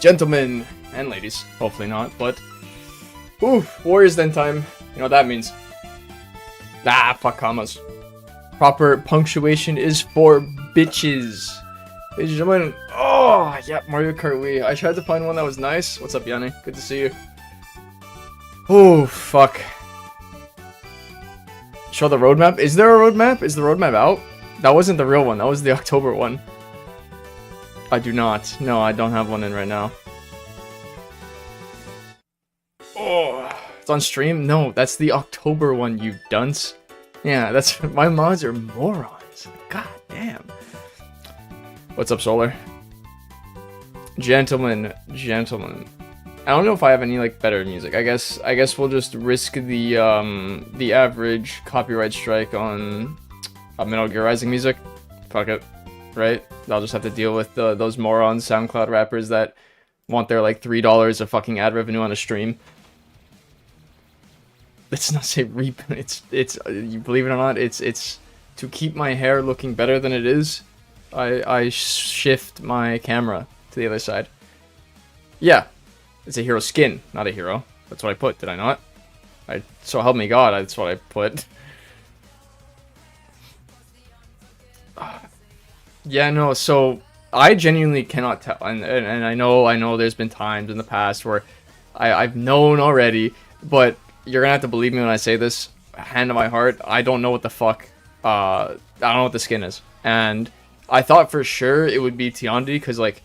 Gentlemen and ladies, hopefully not, but ooh, Warriors Den time. You know what that means? Ah, fuck commas. Proper punctuation is for bitches. Ladies and gentlemen, oh yeah, Mario Kart Wii. I tried to find one that was nice. What's up, Yanni? Good to see you. Oh fuck. Show the roadmap. Is there a roadmap? Is the roadmap out? That wasn't the real one. That was the October one. I do not. No, I don't have one in right now. Oh, it's on stream? No, that's the October one, you dunce. Yeah, that's... My mods are morons. God damn. What's up, Solar? Gentlemen. I don't know if I have any, like, better music. I guess we'll just risk the average copyright strike on Metal Gear Rising music. Fuck it. Right? I'll just have to deal with those moron SoundCloud rappers that want their like $3 of fucking ad revenue on a stream. Let's not say reap. It's you believe it or not, it's to keep my hair looking better than it is. I shift my camera to the other side. Yeah, it's a hero skin, not a hero. That's what I put. Did I not? So help me God, that's what I put. Yeah, no, so I genuinely cannot tell, and I know there's been times in the past where I've known already, but you're gonna have to believe me when I say this, hand on my heart, I don't know what the fuck, I don't know what the skin is, and I thought for sure it would be Tiandi, because, like,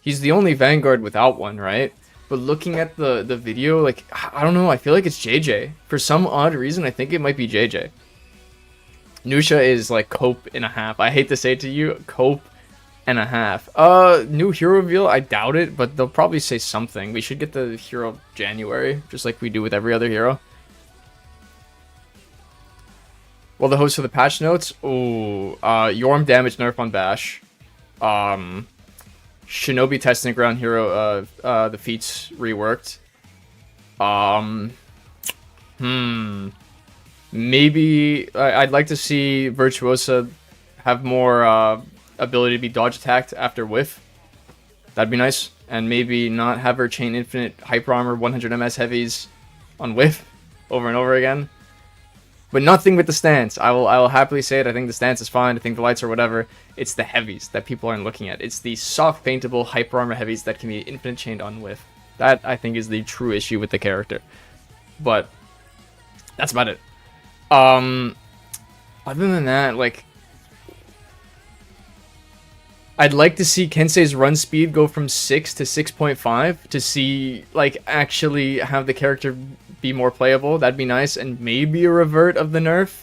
he's the only Vanguard without one, right? But looking at the video, like, I don't know, I feel like it's JJ. For some odd reason, I think it might be JJ. Nusha is like cope and a half. I hate to say it to you, cope and a half. New hero reveal, I doubt it, but they'll probably say something. We should get the hero January, just like we do with every other hero. Well, the host of the patch notes, ooh, Yorm damage nerf on Bash. Shinobi testing ground hero, the feats reworked. Maybe I'd like to see Virtuosa have more ability to be dodge attacked after whiff. That'd be nice. And maybe not have her chain infinite hyper armor 100 ms heavies on whiff over and over again. But nothing with the stance. I will happily say it. I think the stance is fine. I think the lights are whatever. It's the heavies that people aren't looking at. It's the soft paintable hyper armor heavies that can be infinite chained on whiff. That I think is the true issue with the character. But that's about it. Other than that, like, I'd like to see Kensei's run speed go from 6 to 6.5 to see, like, actually have the character be more playable. That'd be nice, and maybe a revert of the nerf.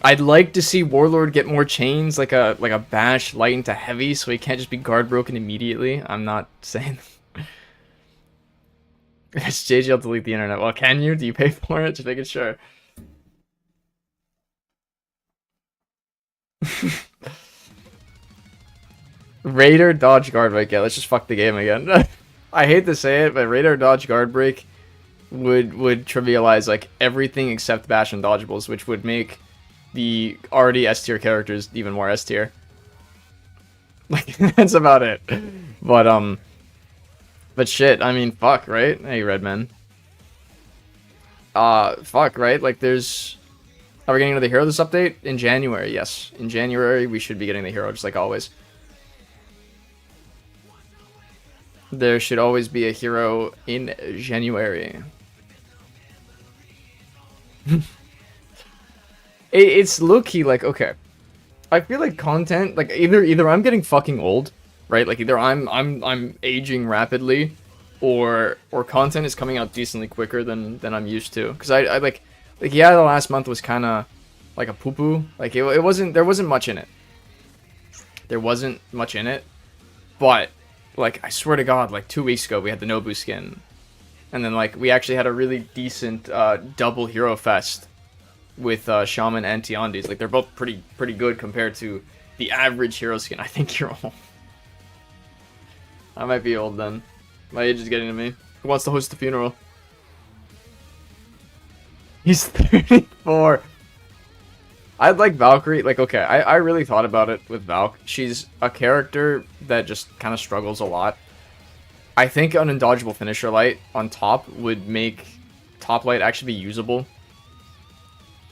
I'd like to see Warlord get more chains, like a bash light into heavy, so he can't just be guard broken immediately. I'm not saying it's JJ, I'll delete the internet. Well, can you? Do you pay for it? Just making sure. Raider dodge guard break. Yeah, let's just fuck the game again. I hate to say it, but Raider dodge guard break would trivialize like everything except bash and dodgeables, which would make the already S tier characters even more S tier. Like, that's about it. But shit, I mean, fuck, right? Hey, Redman. Fuck, right? Like, there's... Are we getting another hero this update? In January, yes. In January, we should be getting the hero, just like always. There should always be a hero in January. It's low-key, like, okay. I feel like content, like, either I'm getting fucking old, right? Like, either I'm aging rapidly, or content is coming out decently quicker than I'm used to. Because I like, yeah, the last month was kind of like a poo-poo. Like, there wasn't much in it. There wasn't much in it. But, like, I swear to God, like, 2 weeks ago, we had the Nobu skin. And then, like, we actually had a really decent double hero fest with Shaman and Tiandis. Like, they're both pretty good compared to the average hero skin. I think you're old. I might be old then. My age is getting to me. Who wants to host the funeral? He's 34. I'd like Valkyrie. Like, okay, I really thought about it with Valk. She's a character that just kind of struggles a lot. I think an undodgeable finisher light on top would make top light actually be usable.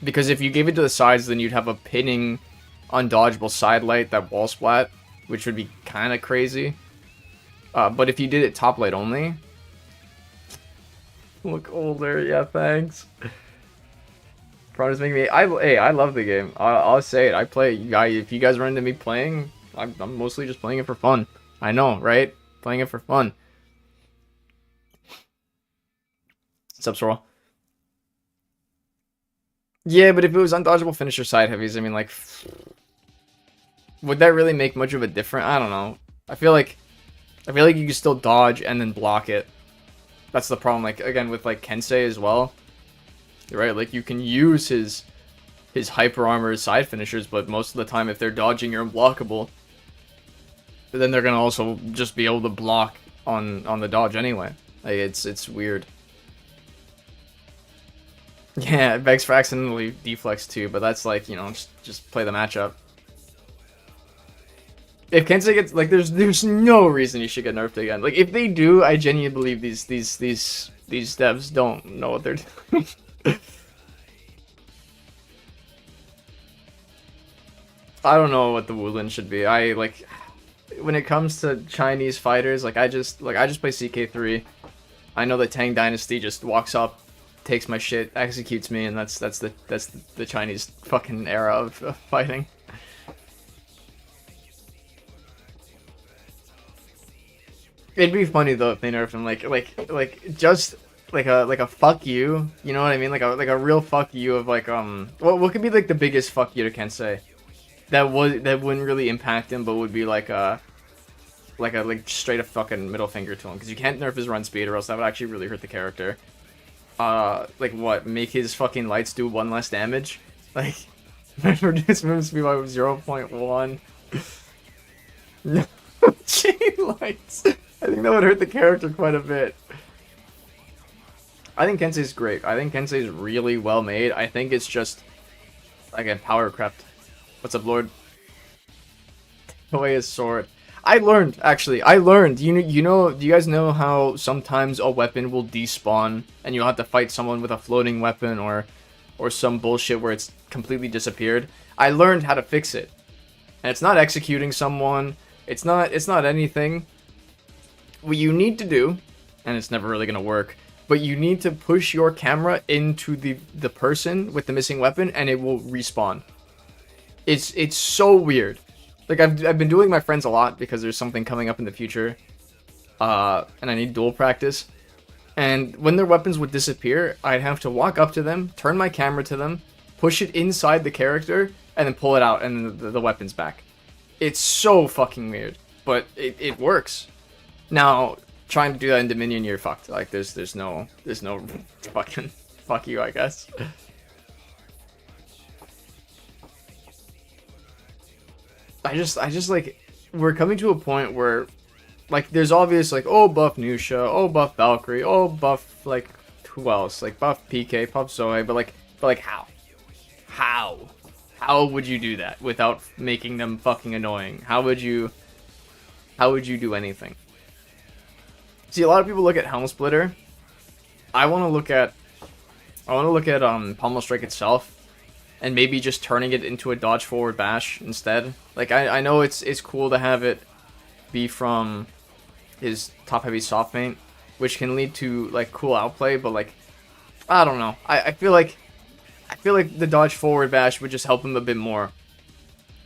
Because if you gave it to the sides, then you'd have a pinning undodgeable side light that wall splat, which would be kind of crazy. But if you did it top light only... Look older, yeah, thanks. Probably making me... Hey, I love the game. I'll say it. I play... If you guys run into me playing, I'm mostly just playing it for fun. I know, right? Playing it for fun. Sup, Sorrel? Yeah, but if it was undodgeable finisher side heavies, I mean, like... Would that really make much of a difference? I don't know. I feel like you can still dodge and then block it. That's the problem, like, again, with, like, Kensei as well. You're right, like, you can use his hyper armor side finishers, but most of the time, if they're dodging, you're unblockable. But then they're gonna also just be able to block on the dodge anyway. Like, it's weird. Yeah, it begs for accidentally deflex too, but that's like, you know, just play the matchup. If Kensei gets, like, there's no reason he should get nerfed again. Like, if they do, I genuinely believe these devs don't know what they're doing. I don't know what the Wu-Lin should be. When it comes to Chinese fighters, like I just play CK3. I know that Tang Dynasty just walks up, takes my shit, executes me, and that's the Chinese fucking era of fighting. It'd be funny though if they nerfed him, like just like a fuck you, you know what I mean? Like a real fuck you of like what could be like the biggest fuck you to Kensei that wouldn't really impact him, but would be like straight up fucking middle finger to him, because you can't nerf his run speed or else that would actually really hurt the character. Like what? Make his fucking lights do 1 less damage? Like reduce move speed by 0.1. No chain lights. I think that would hurt the character quite a bit. I think Kensei's great. I think Kensei's really well made. I think it's just, again, power crept. What's up, Lord? Take away his sword. I learned. You know, do you guys know how sometimes a weapon will despawn and you'll have to fight someone with a floating weapon or some bullshit where it's completely disappeared? I learned how to fix it. And it's not executing someone. It's not anything. What you need to do, and it's never really gonna work, but you need to push your camera into the person with the missing weapon and it will respawn. It's so weird. Like I've been doing my friends a lot because there's something coming up in the future, and I need duel practice. And when their weapons would disappear, I'd have to walk up to them, turn my camera to them, push it inside the character, and then pull it out, and the weapon's back. It's so fucking weird, but it works. Now, trying to do that in Dominion, you're fucked. Like, there's no fucking fuck you, I guess. I just like, we're coming to a point where, like, there's obvious, like, oh, buff Nusha, oh, buff Valkyrie, oh, buff, like, who else? Like, buff PK, buff Zoe, but like, how? How would you do that without making them fucking annoying? How would you do anything? See, a lot of people look at Helm Splitter. I want to look at Pommel Strike itself, and maybe just turning it into a dodge forward bash instead. Like I know it's cool to have it be from his top heavy soft feint, which can lead to like cool outplay, but like I don't know. I feel like the dodge forward bash would just help him a bit more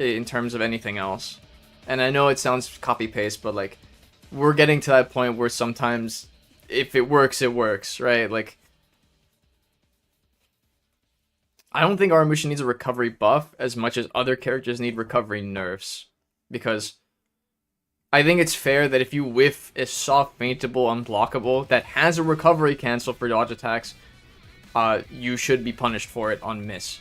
in terms of anything else. And I know it sounds copy paste, but like we're getting to that point where sometimes if it works, right? Like I don't think Aramusha needs a recovery buff as much as other characters need recovery nerfs, because I think it's fair that if you whiff a soft feintable unblockable that has a recovery cancel for dodge attacks, you should be punished for it on miss.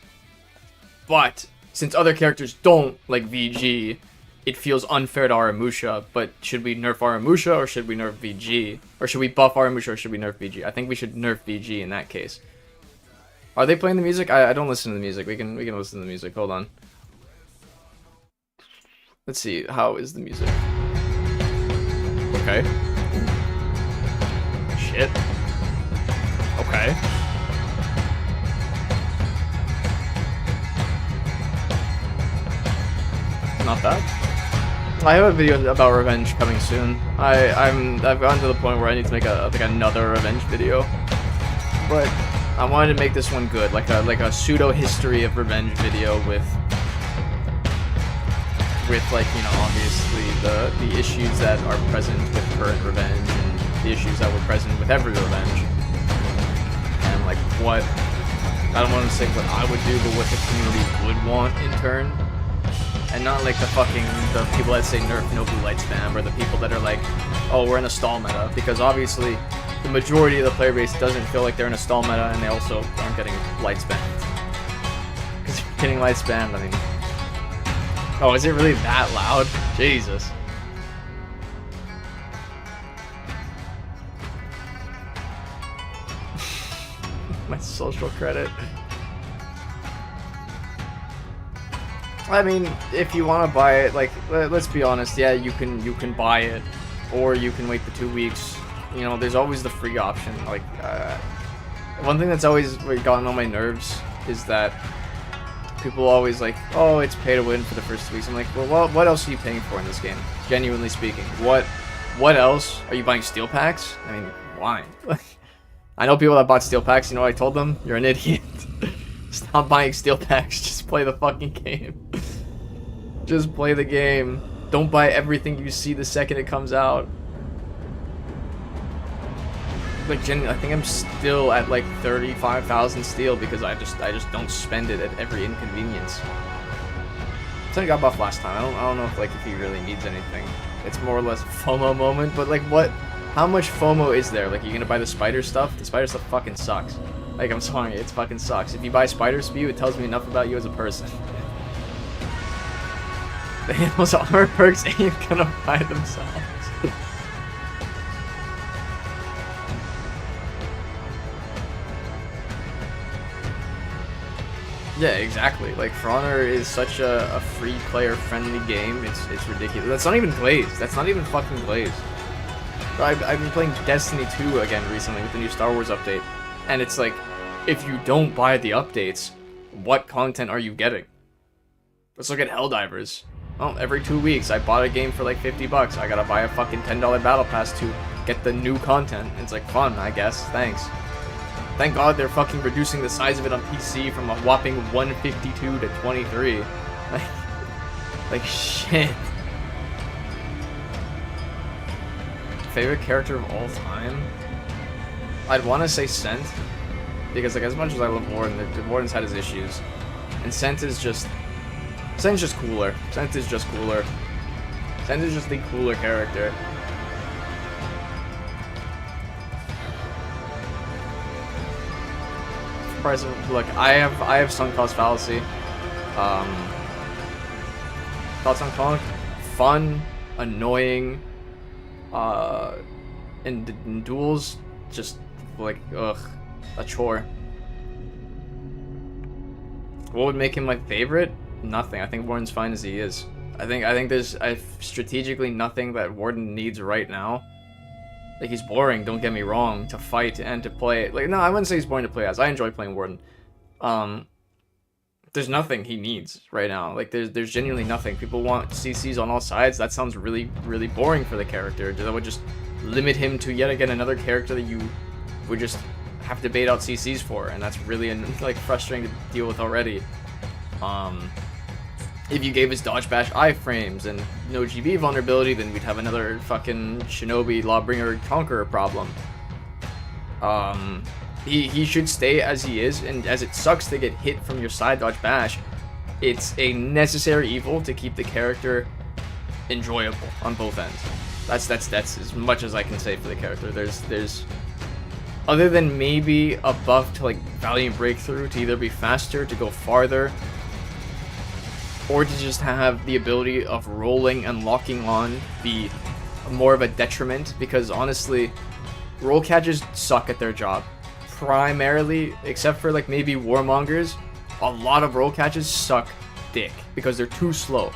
But since other characters don't, like VG, it feels unfair to Aramusha. But should we nerf Aramusha or should we nerf VG? Or should we buff Aramusha or should we nerf VG? I think we should nerf VG in that case. Are they playing the music? I don't listen to the music. We can listen to the music. Hold on. Let's see. How is the music? Okay. shit. Okay. Not bad. I have a video about revenge coming soon. I've gotten to the point where I need to make another revenge video, but I wanted to make this one good, like a pseudo history of revenge video with like, you know, obviously the issues that are present with current revenge and the issues that were present with every revenge, and like what, I don't want to say what I would do, but what the community would want in turn. And not like the people that say nerf no blue light spam, or the people that are like, oh, we're in a stall meta, because obviously the majority of the player base doesn't feel like they're in a stall meta, and they also aren't getting light spammed. Because if you're getting light spammed, I mean, oh, is it really that loud? Jesus. My social credit. I mean, if you want to buy it, like, let's be honest, yeah, you can buy it, or you can wait the 2 weeks. You know, there's always the free option. Like, one thing that's always gotten on my nerves is that people always like, oh, it's pay to win for the first 2 weeks. I'm like, well, what else are you paying for in this game? Genuinely speaking, what else are you buying? Steel packs? I mean, why? I know people that bought steel packs. You know what I told them? You're an idiot. Stop buying steel packs. Just play the fucking game. Just play the game. Don't buy everything you see the second it comes out. Like, I think I'm still at like 35,000 steel because I just don't spend it at every inconvenience. Something got buffed last time. I don't know if he really needs anything. It's more or less a FOMO moment, but like what? How much FOMO is there? Like, you gonna buy the spider stuff? The spider stuff fucking sucks. Like, I'm sorry, it fucking sucks. If you buy spider spew, it tells me enough about you as a person. Those armor perks ain't gonna buy themselves. Yeah, exactly. Like, For Honor is such a free player friendly game. It's ridiculous. That's not even glazed. That's not even fucking glazed. I've been playing Destiny 2 again recently with the new Star Wars update, and it's like, if you don't buy the updates, what content are you getting? Let's look at Helldivers. Oh, every 2 weeks I bought a game for like 50 bucks. I gotta buy a fucking $10 battle pass to get the new content. It's like fun, I guess. Thanks. Thank God they're fucking reducing the size of it on PC from a whopping 152 to 23. Like shit. Favorite character of all time? I'd want to say Scent, because like as much as I love Warden, Warden's had his issues, and Scent's just cooler. Scent is just cooler. Scent is just the cooler character. Look, I have sunk cost fallacy. Thoughts on Kong? Fun, annoying, and duels just like ugh, a chore. What would make him my favorite? Nothing. I think Warden's fine as he is. I think there's strategically nothing that Warden needs right now. Like, he's boring, don't get me wrong, to fight and to play. Like, no, I wouldn't say he's boring to play as. I enjoy playing Warden. There's nothing he needs right now. Like, there's genuinely nothing. People want CCs on all sides. That sounds really, really boring for the character. That would just limit him to yet again another character that you would just have to bait out CCs for, and that's really like frustrating to deal with already. If you gave his dodge bash iframes and no GB vulnerability, then we'd have another fucking Shinobi Lawbringer Conqueror problem. He should stay as he is, and as it sucks to get hit from your side dodge bash, it's a necessary evil to keep the character enjoyable on both ends. That's as much as I can say for the character. There's other than maybe a buff to like Valiant Breakthrough to either be faster, to go farther, or to just have the ability of rolling and locking on be more of a detriment, because honestly, roll catchers suck at their job. Primarily, except for like maybe Warmongers, a lot of roll catches suck dick because they're too slow.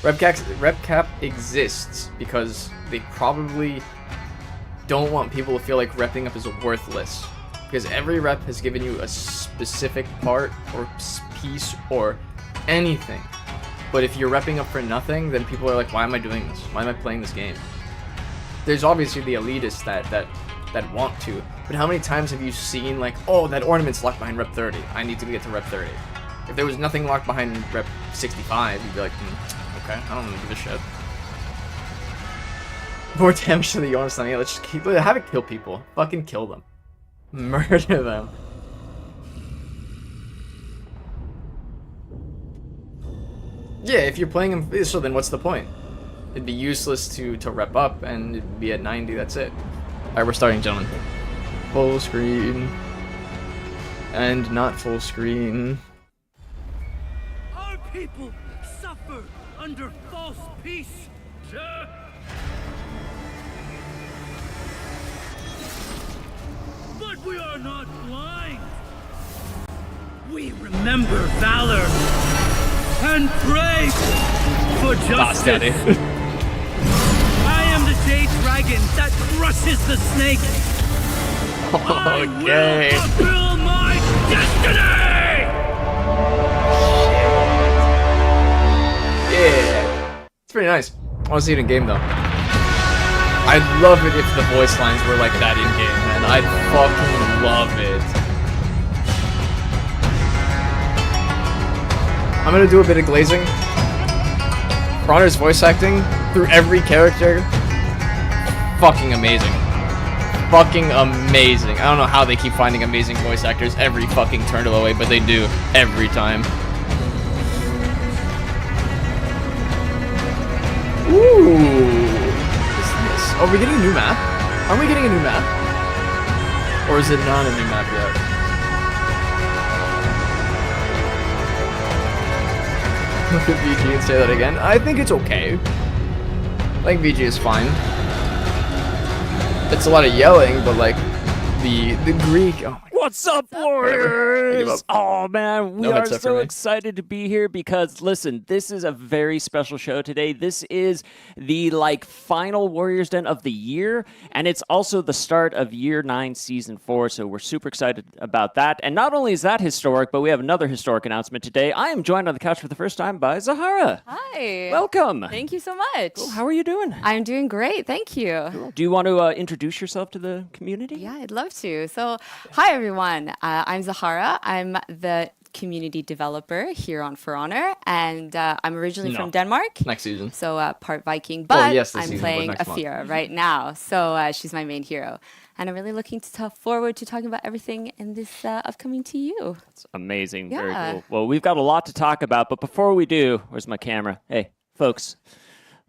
Rep cap exists because they probably don't want people to feel like repping up is worthless, because every rep has given you a specific part or piece or anything. But if you're repping up for nothing, then people are like, why am I doing this? Why am I playing this game? There's obviously the elitists that want to, but how many times have you seen like, oh, that ornament's locked behind rep 30, I need to get to rep 30. If there was nothing locked behind rep 65, you'd be like, okay, I don't give a shit. More damage to the Ornstein. Yeah, let's just have it kill people. Fucking kill them. Murder them. Yeah, if you're playing him, so then what's the point? It'd be useless to rep up, and it'd be at 90, that's it. Alright, we're starting, gentlemen. Full screen. And not full screen. Our people suffer under false peace. But we are not blind. We remember valor and pray for justice. I am the Jade Dragon that crushes the snake. I will fulfill my destiny! Yeah. It's pretty nice. I want to see it in game though. I'd love it if the voice lines were like that in game, man. I'd fucking love it. I'm gonna do a bit of glazing. For Honor's voice acting through every character, fucking amazing. Fucking amazing. I don't know how they keep finding amazing voice actors every fucking turn of the way, but they do every time. Ooh. Are we getting a new map? Are we getting a new map? Or is it not a new map yet? Look at VG and say that again. I think it's okay. I think VG is fine. It's a lot of yelling, but like the Greek. Oh my God. What's up, Warriors? Oh man, we No are headset for so me. excited to be here because listen, this is a very special show today. This is the final Warriors Den of the year, and it's also the start of Year 9 Season 4, so we're super excited about that. And not only is that historic, but we have another historic announcement today. I am joined on the couch for the first time by Zahara. Hi. Welcome. Thank you so much. Cool. How are you doing? I'm doing great. Thank you. Do you want to introduce yourself to the community? Yeah, I'd love to. So, hi, everyone. I'm Zahara. I'm the community developer here on For Honor, and I'm originally from Denmark. Next season. So, part Viking, but yes, this I'm season, playing but next month. Afira right now. So, she's my main hero. And I'm really looking forward to talking about everything in this upcoming TU. It's amazing. Yeah. Very cool. Well, we've got a lot to talk about, but before we do, where's my camera? Hey, folks,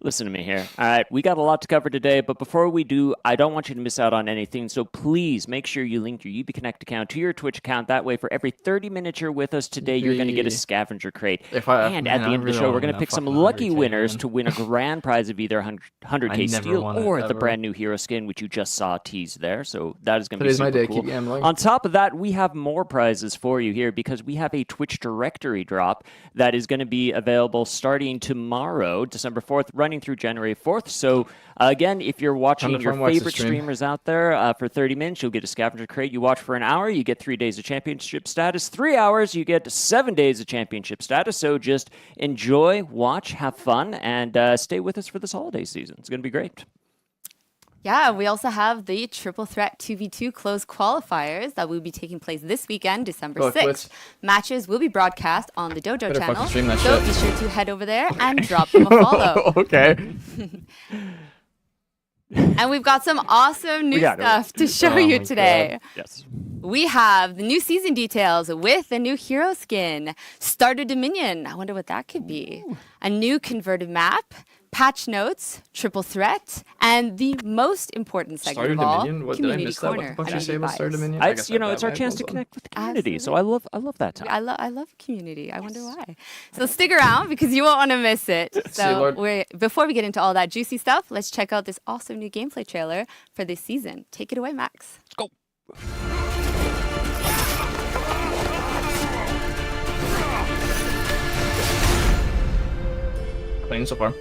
listen to me here. All right, we got a lot to cover today, but before we do, I don't want you to miss out on anything, so please make sure you link your UbiConnect account to your Twitch account. That way, for every 30 minutes you're with us today, you're going to get a scavenger crate. And at the end of the show, we're going to pick some lucky winners to win a grand prize of either 100k steel or the brand new hero skin, which you just saw teased there, so that is going to be Today's my super day. cool. Keep gambling. On top of that, we have more prizes for you here because we have a Twitch directory drop that is going to be available starting tomorrow, December 4th, running through January 4th. So, again, if you're watching your watch the favorite stream. streamers out there for 30 minutes, you'll get a scavenger crate. You watch for an hour, you get 3 days of championship status. 3 hours, you get 7 days of championship status. So just enjoy, watch, have fun, and stay with us for this holiday season. It's going to be great. Yeah, we also have the Triple Threat 2v2 closed qualifiers that will be taking place this weekend, December Oh, 6th. quits. Matches will be broadcast on the Dojo Better channel, fucking stream that so shit. be sure to head over there and drop them a follow. Okay. And we've got some awesome new got it. stuff to show Oh you my today. Yes. We have the new season details with a new hero skin, Starter Dominion. I wonder what that could be. A new converted map, patch notes, triple threat, and the most important segment Starter of all, Dominion? What, did I community miss that? What corner. the fuck did you and say about Starter bias. Dominion? I It's, guess you know, I it's our bet. chance to Hold on. connect with the community. So I love that time. I love community. I wonder why. So stick around because you won't want to miss it. See you, Lord. Before we get into all that juicy stuff, let's check out this awesome new gameplay trailer for this season. Take it away, Max. Let's go. Clean so far.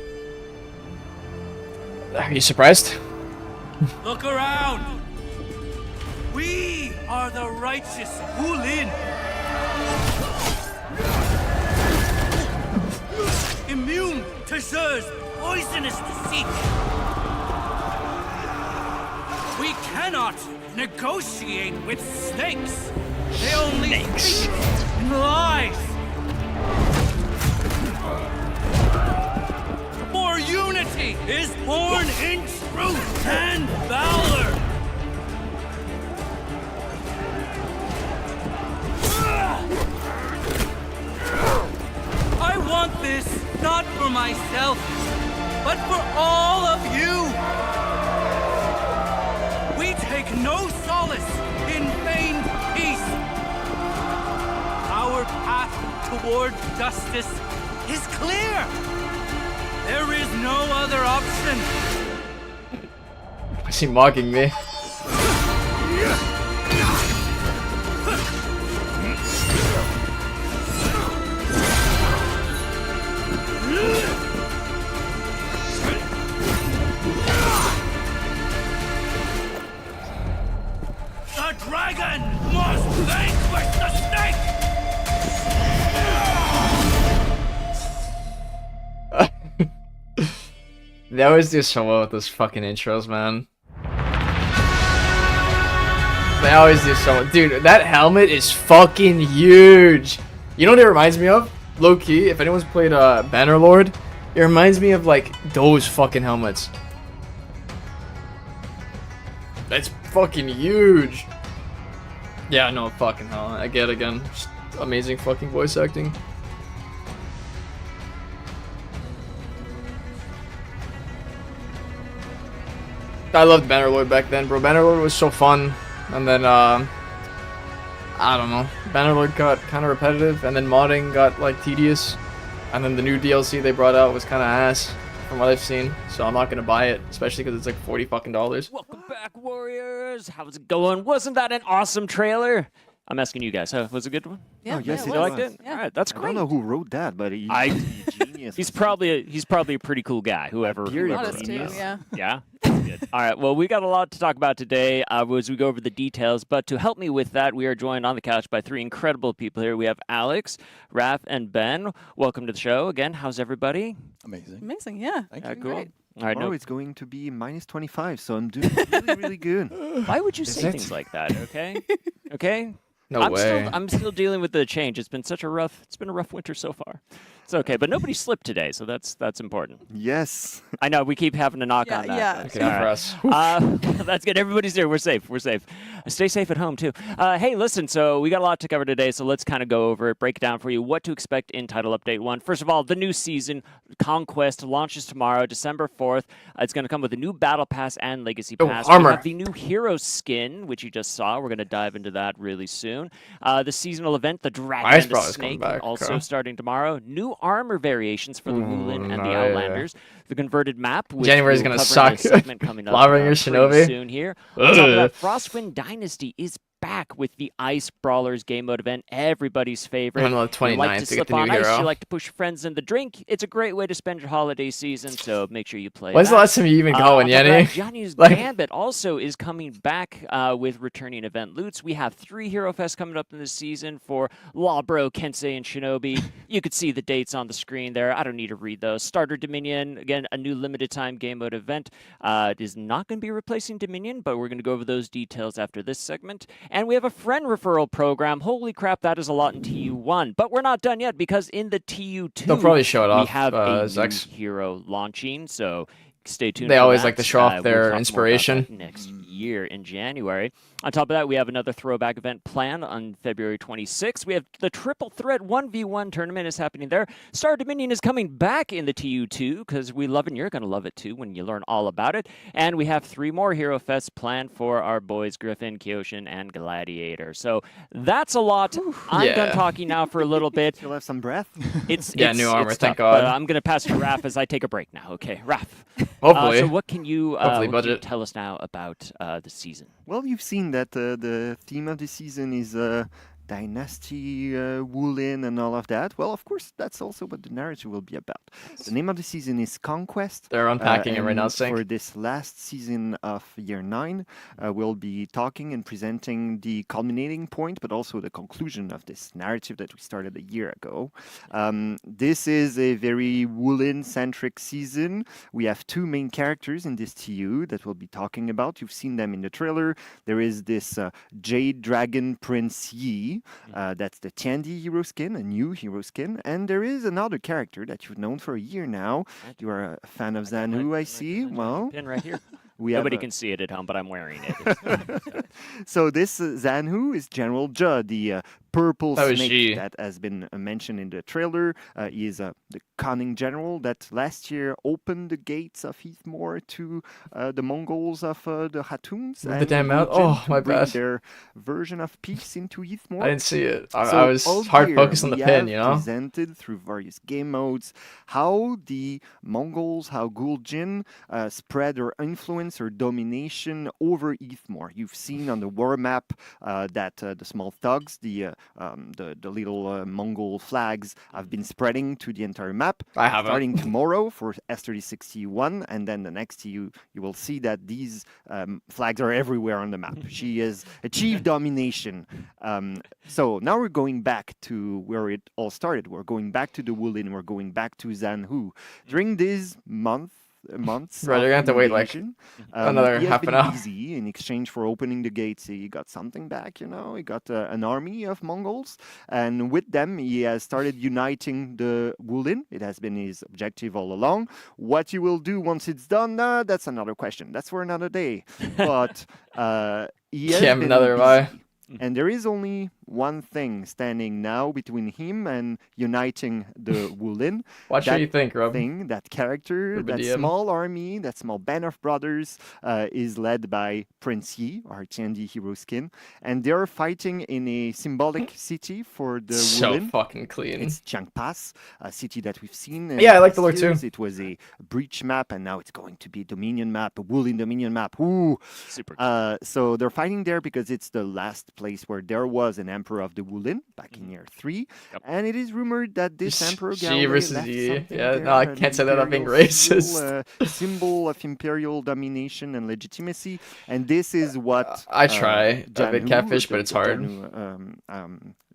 Are you surprised? Look around. We are the righteous Wu-Lin. Immune to Zer's poisonous deceit. We cannot negotiate with snakes. They only speak in lies. For unity is born in truth and valor. I want this not for myself, but for all of you. We take no solace in feigned peace. Our path toward justice is clear. There is no other option. Is he mocking me? The dragon must vanquish the snake! They always do so well with those fucking intros, man. They always do so well. Dude, that helmet is fucking huge. You know what it reminds me of? Low key, if anyone's played Bannerlord, it reminds me of like those fucking helmets. That's fucking huge. Yeah, no, fucking hell. I get it again. Just amazing fucking voice acting. I loved Bannerlord back then, bro. Bannerlord was so fun. And then, I don't know. Bannerlord got kind of repetitive, and then modding got, like, tedious. And then the new DLC they brought out was kind of ass, from what I've seen. So I'm not going to buy it, especially because it's like $40 fucking. Welcome back, Warriors. How's it going? Wasn't that an awesome trailer? I'm asking you guys. Was it a good one? Yeah, Oh, yes, yeah, it You was. liked it? Yeah. All right, that's I great. don't know who wrote that, but he's a genius. He's probably a pretty cool guy. Whoever. Period. whoever Honest he too, is. yeah. Yeah. Good. All right. Well, we got a lot to talk about today as we go over the details. But to help me with that, we are joined on the couch by three incredible people here. We have Alex, Raph, and Ben. Welcome to the show again. How's everybody? Amazing. Amazing, yeah. Thank Yeah, you. cool. Great. All right. Tomorrow No, it's going to be minus 25, so I'm doing really, really good. why would you Is say it? things like that? Okay. Okay. No I'm way. I'm still dealing with the change. It's been a rough winter so far. It's okay, but nobody slipped today, so that's important. Yes. I know we keep having to knock Yeah, on that. yeah. but- Okay, all right. for us. That's good. Everybody's there. We're safe. Stay safe at home too. Hey, listen. So we got a lot to cover today. So let's kind of go over it, break it down for you. What to expect in Title Update 1. First of all, the new season, Conquest, launches tomorrow, December 4th. It's going to come with a new Battle Pass and Legacy Oh, Pass. armor. We have the new Hero skin, which you just saw. We're going to dive into that really soon. The seasonal event, the Dragon Ice and the Brawler's coming Snake, back, also okay. starting tomorrow. New armor variations for the Wu-Lin and the yeah. Outlanders. The converted map, which January's we'll gonna cover in a suck. segment coming up Lava-Bringer pretty Shinobi. soon here. On top of Ugh. that, Frostwind Dynasty is back with the Ice Brawlers game mode event, everybody's favorite. I'm on the You like 29th to to get slip the new on ice, hero. you like to push your friends in the drink. It's a great way to spend your holiday season, so make sure you play When's the that. last time you even going, On top of that, Yenny? Johnny's Like- Gambit also is coming back with returning event loots. We have 3 Hero Fest coming up in this season for Lawbro, Kensei, and Shinobi. You could see the dates on the screen there. I don't need to read those. Starter Dominion, again, a new limited time game mode event. It is not going to be replacing Dominion, but we're going to go over those details after this segment. And we have a friend referral program. Holy crap, that is a lot in TU1. But we're not done yet because in the TU2, They'll probably show it we off, have a new Zex. hero launching. So stay tuned. They for always that. like to show off We'll their talk more about inspiration. that next year in January. On top of that, we have another throwback event planned on February 26th. We have the Triple Threat 1v1 tournament is happening there. Star Dominion is coming back in the TU2 because we love it and you're going to love it too when you learn all about it. And we have 3 more Hero Fests planned for our boys Griffin, Kyoshin, and Gladiator. So that's a lot. I'm done Yeah. talking now for a little bit. You'll have some breath. Yeah, new armor, it's thank tough, but God. I'm going to pass to Raph as I take a break now. Okay, Raph. Hopefully. So what can you Hopefully what can you budget. tell us now about the season? Well, you've seen that the theme of the season is dynasty, Wu-Lin, and all of that. Well, of course, that's also what the narrative will be about. The name of the season is Conquest. They're unpacking it right now, and Sync. for this last season of year 9, we'll be talking and presenting the culminating point, but also the conclusion of this narrative that we started a year ago. This is a very Wu-Lin-centric season. We have 2 main characters in this TU that we'll be talking about. You've seen them in the trailer. There is this Jade Dragon Prince Yi. That's the Tiandi hero skin, a new hero skin. And there is another character that you've known for a year now. You are a fan of Zanu, I see. Well, Pin right here. we Nobody have can see it at home, but I'm wearing it. So this Zanhu is General Zhe, the purple That was snake Xi. that has been mentioned in the trailer. He is the cunning general that last year opened the gates of Heathmore to the Mongols of the Hatuns. With the damn mouth? Wu-Jin Oh, to my bring bad. Their version of peace into Heathmore. I didn't see it. I So was all hard year focused on the we pin, have you know? presented through various game modes how the Mongols, how Wu-Jin spread their influence or domination over Heathmore. You've seen on the war map that the small thugs, the little Mongol flags, have been spreading to the entire map. I haven't. Starting tomorrow for S36C1, and then the next you will see that these flags are everywhere on the map. She has achieved domination. So now we're going back to where it all started. We're going back to the Wu-Lin. We're going back to Zanhu. During this months. Right, you're gonna have to wait, like, invasion, another he has half been an hour. busy in exchange for opening the gates. He got something back, you know. He got an army of Mongols, and with them, he has started uniting the Wu-Lin. It has been his objective all along. What he will do once it's done, that's another question. That's for another day. But he has Yeah, been another busy. why. And there is only one thing standing now between him and uniting the Wu-Lin. Watch what That you think, Rob. thing, that character, that Rubidium. small army, that small band of brothers is led by Prince Yi, our Tiandi hero skin. And they're fighting in a symbolic city for the So Wu-Lin. fucking clean. It's Chiangpas, a city that we've seen. in Yeah, I like past the look too. years. It was a breach map, and now it's going to be a Dominion map, a Wu-Lin Dominion map. Ooh. Super cool. So they're fighting there because it's the last place where there was an emperor of the Wu-Lin back in year 3. Yep. And it is rumored that this emperor Xi Gao versus left Yi. something Yeah, there, no, I an can't say that I'm being imperial racist. symbol of imperial domination and legitimacy. And this is what I try a bit Janhu, catfish, but the- it's the hard.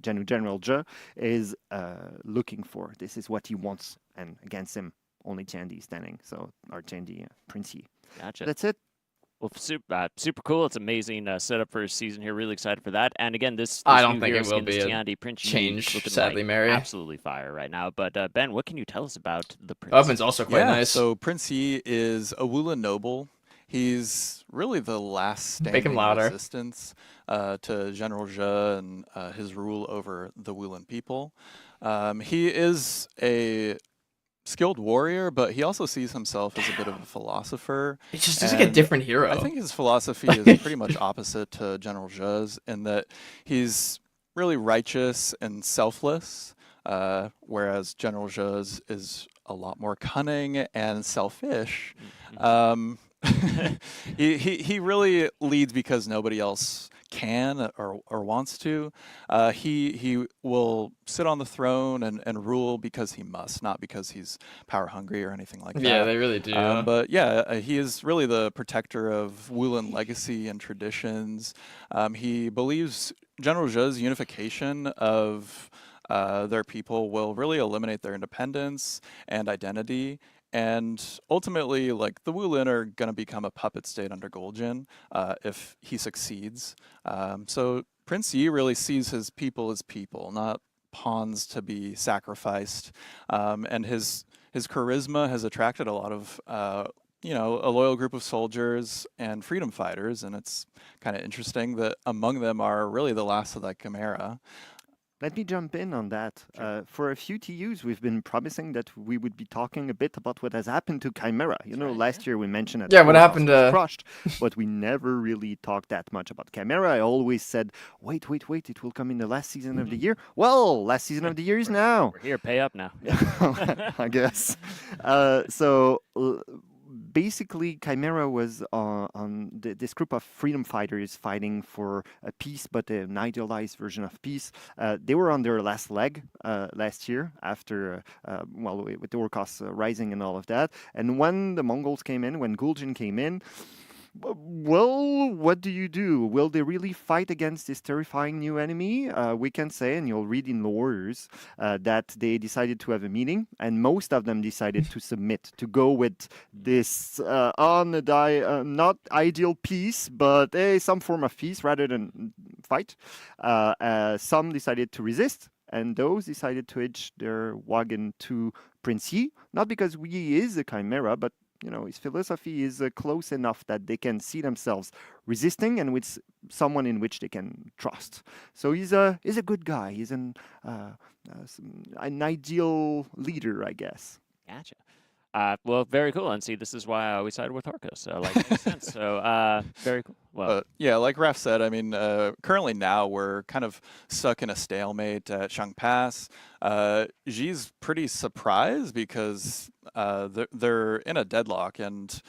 Janhu General Zhe is looking for. This is what he wants. And against him, only Tiandi is standing. So our Tiandi Prince Yi. Gotcha. That's it. Well, super cool. It's amazing setup for a season here. Really excited for that. And again, this I don't new think hero it will skin, this be a Tiandi Prince Yi, change, looking sadly, like Mary. absolutely fire right now. But Ben, what can you tell us about the Prince? Weapon's also quite nice. So Prince Yi is a Wu-Lin noble. He's really the last Make him standing louder. resistance to General Zhe and his rule over the Wu-Lin people. He is a skilled warrior, but he also sees himself as a bit of a philosopher. It's just like a and different hero. I think his philosophy is pretty much opposite to General Zhe's in that he's really righteous and selfless, whereas General Zhe's is a lot more cunning and selfish. He really leads because nobody else can or wants to. He will sit on the throne and rule because he must, not because he's power hungry or anything like that. Yeah, they really do. But yeah, he is really the protector of Wu-Lin legacy and traditions. He believes General Zhe's unification of their people will really eliminate their independence and identity. And ultimately, like, the Wu-Lin are going to become a puppet state under Wu-Jin if he succeeds. So Prince Yi really sees his people as people, not pawns to be sacrificed. And his charisma has attracted a lot of, a loyal group of soldiers and freedom fighters. And it's kind of interesting that among them are really the last of the Chimera. Let me jump in on that. For a few TUs, we've been promising that we would be talking a bit about what has happened to Chimera. Last year we mentioned that. Yeah, what happened was to- crushed, but we never really talked that much about Chimera. I always said, wait, it will come in the last season of the year. Well, last season of the year is now. We're here. Pay up now. I guess. So basically, Chimera was on this group of freedom fighters fighting for a peace, but an idealized version of peace. They were on their last leg last year after, with the war costs rising and all of that. And when the Mongols came in, when Gul'jin came in, well, what do? Will they really fight against this terrifying new enemy? We can say, and you'll read in the Warriors, that they decided to have a meeting, and most of them decided to submit, to go with this not ideal peace, but some form of peace rather than fight. Some decided to resist, and those decided to hitch their wagon to Prince Yi, not because Yi is a chimera, but his philosophy is close enough that they can see themselves resisting and with someone in which they can trust. So he's a good guy. He's an ideal leader, I guess. Gotcha. Well, very cool. And see, this is why I always sided with Orca. So, makes sense. So, very cool. Well, yeah, like Raph said, I mean, currently now we're kind of stuck in a stalemate at Shang Pass. Xi's pretty surprised because they're in a deadlock, and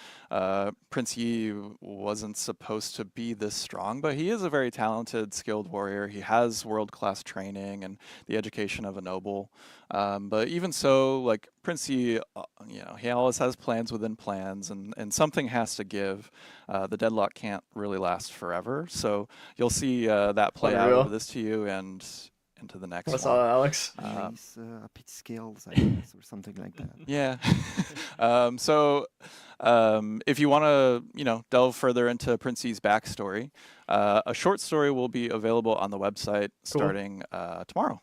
Prince Yi wasn't supposed to be this strong, but he is a very talented, skilled warrior. He has world-class training and the education of a noble. But even so, like Prince Yi, he always has plans within plans, and something has to give. The deadlock can't really last forever, so you'll see that play out over this TU and into the next What's one. up, Alex? Nice pitch scales, I guess, or something like that. Yeah. So if you want to, delve further into Prince Yi's backstory, a short story will be available on the website starting tomorrow.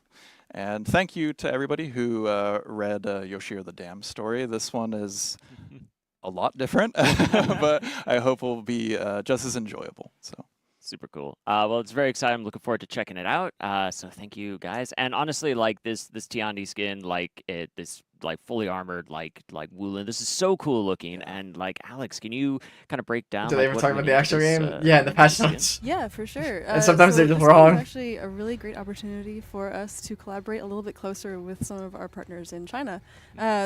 And thank you to everybody who read Yoshiro the Dam story. This one is a lot different, but I hope will be just as enjoyable. So. super cool. Well, it's very exciting. I'm looking forward to checking it out. So thank you guys. And honestly, like this Tiandi skin, this fully armored, like Wu-Lin, this is so cool looking. And Alex, can you kind of break down? Do they ever what talk about the made actual this, game? Yeah, in the patch skin? notes. Yeah, for sure. And sometimes they're just this wrong. was actually a really great opportunity for us to collaborate a little bit closer with some of our partners in China.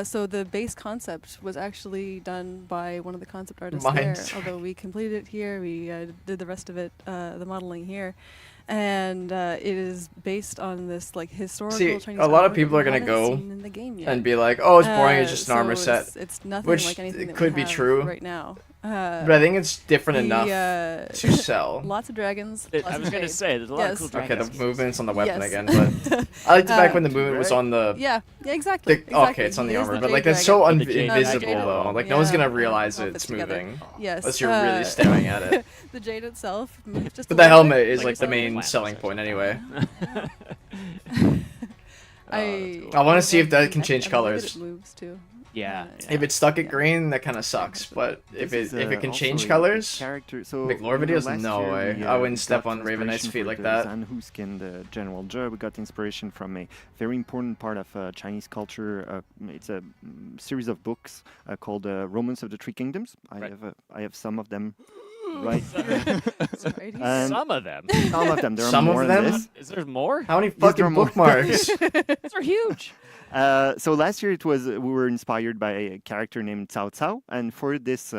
So the base concept was actually done by one of the concept artists there. Although we completed it here, we did the rest of it, the modeling here. And it is based on this historical Chinese a lot of artwork people are we gonna haven't go seen in the game yet. and be like, "Oh, it's boring. It's just an armor so set," It's nothing which like anything that could we be have true right now. but I think it's different enough to sell. Lots of dragons. I lots was of going to trade. say, there's a lot of cool Okay, dragons. the movement's on the weapon Yes. again, but I liked it back when the movement was on the. Yeah, exactly. Okay, it's on the He is armor, but jade that's so dragon. The jade invisible dragon. though. No one's gonna Yeah, realize all it's fits together. moving Yes. unless you're really staring at it. The jade itself moves just But a the little bit, helmet is like like the you're main saying. selling point anyway. I wanna see if that can I change love that colors. It moves too. Yeah. If it's stuck at green, that kind of sucks. But if it can Also change a colors, character. So make lore videos? last No year way. we, I wouldn't we step got on Raven Knight's inspiration feet for like the that. Zanhu skin, the General Zhe. We got inspiration from a very important part of Chinese culture. It's a series of books called Romance of the Three Kingdoms. I have some of them. Right. Sorry, And Some of them. some of them. There are Some of more them? than this. Is there more? How many there fucking are more. bookmarks? Those are huge. So last year we were inspired by a character named Cao Cao, and for this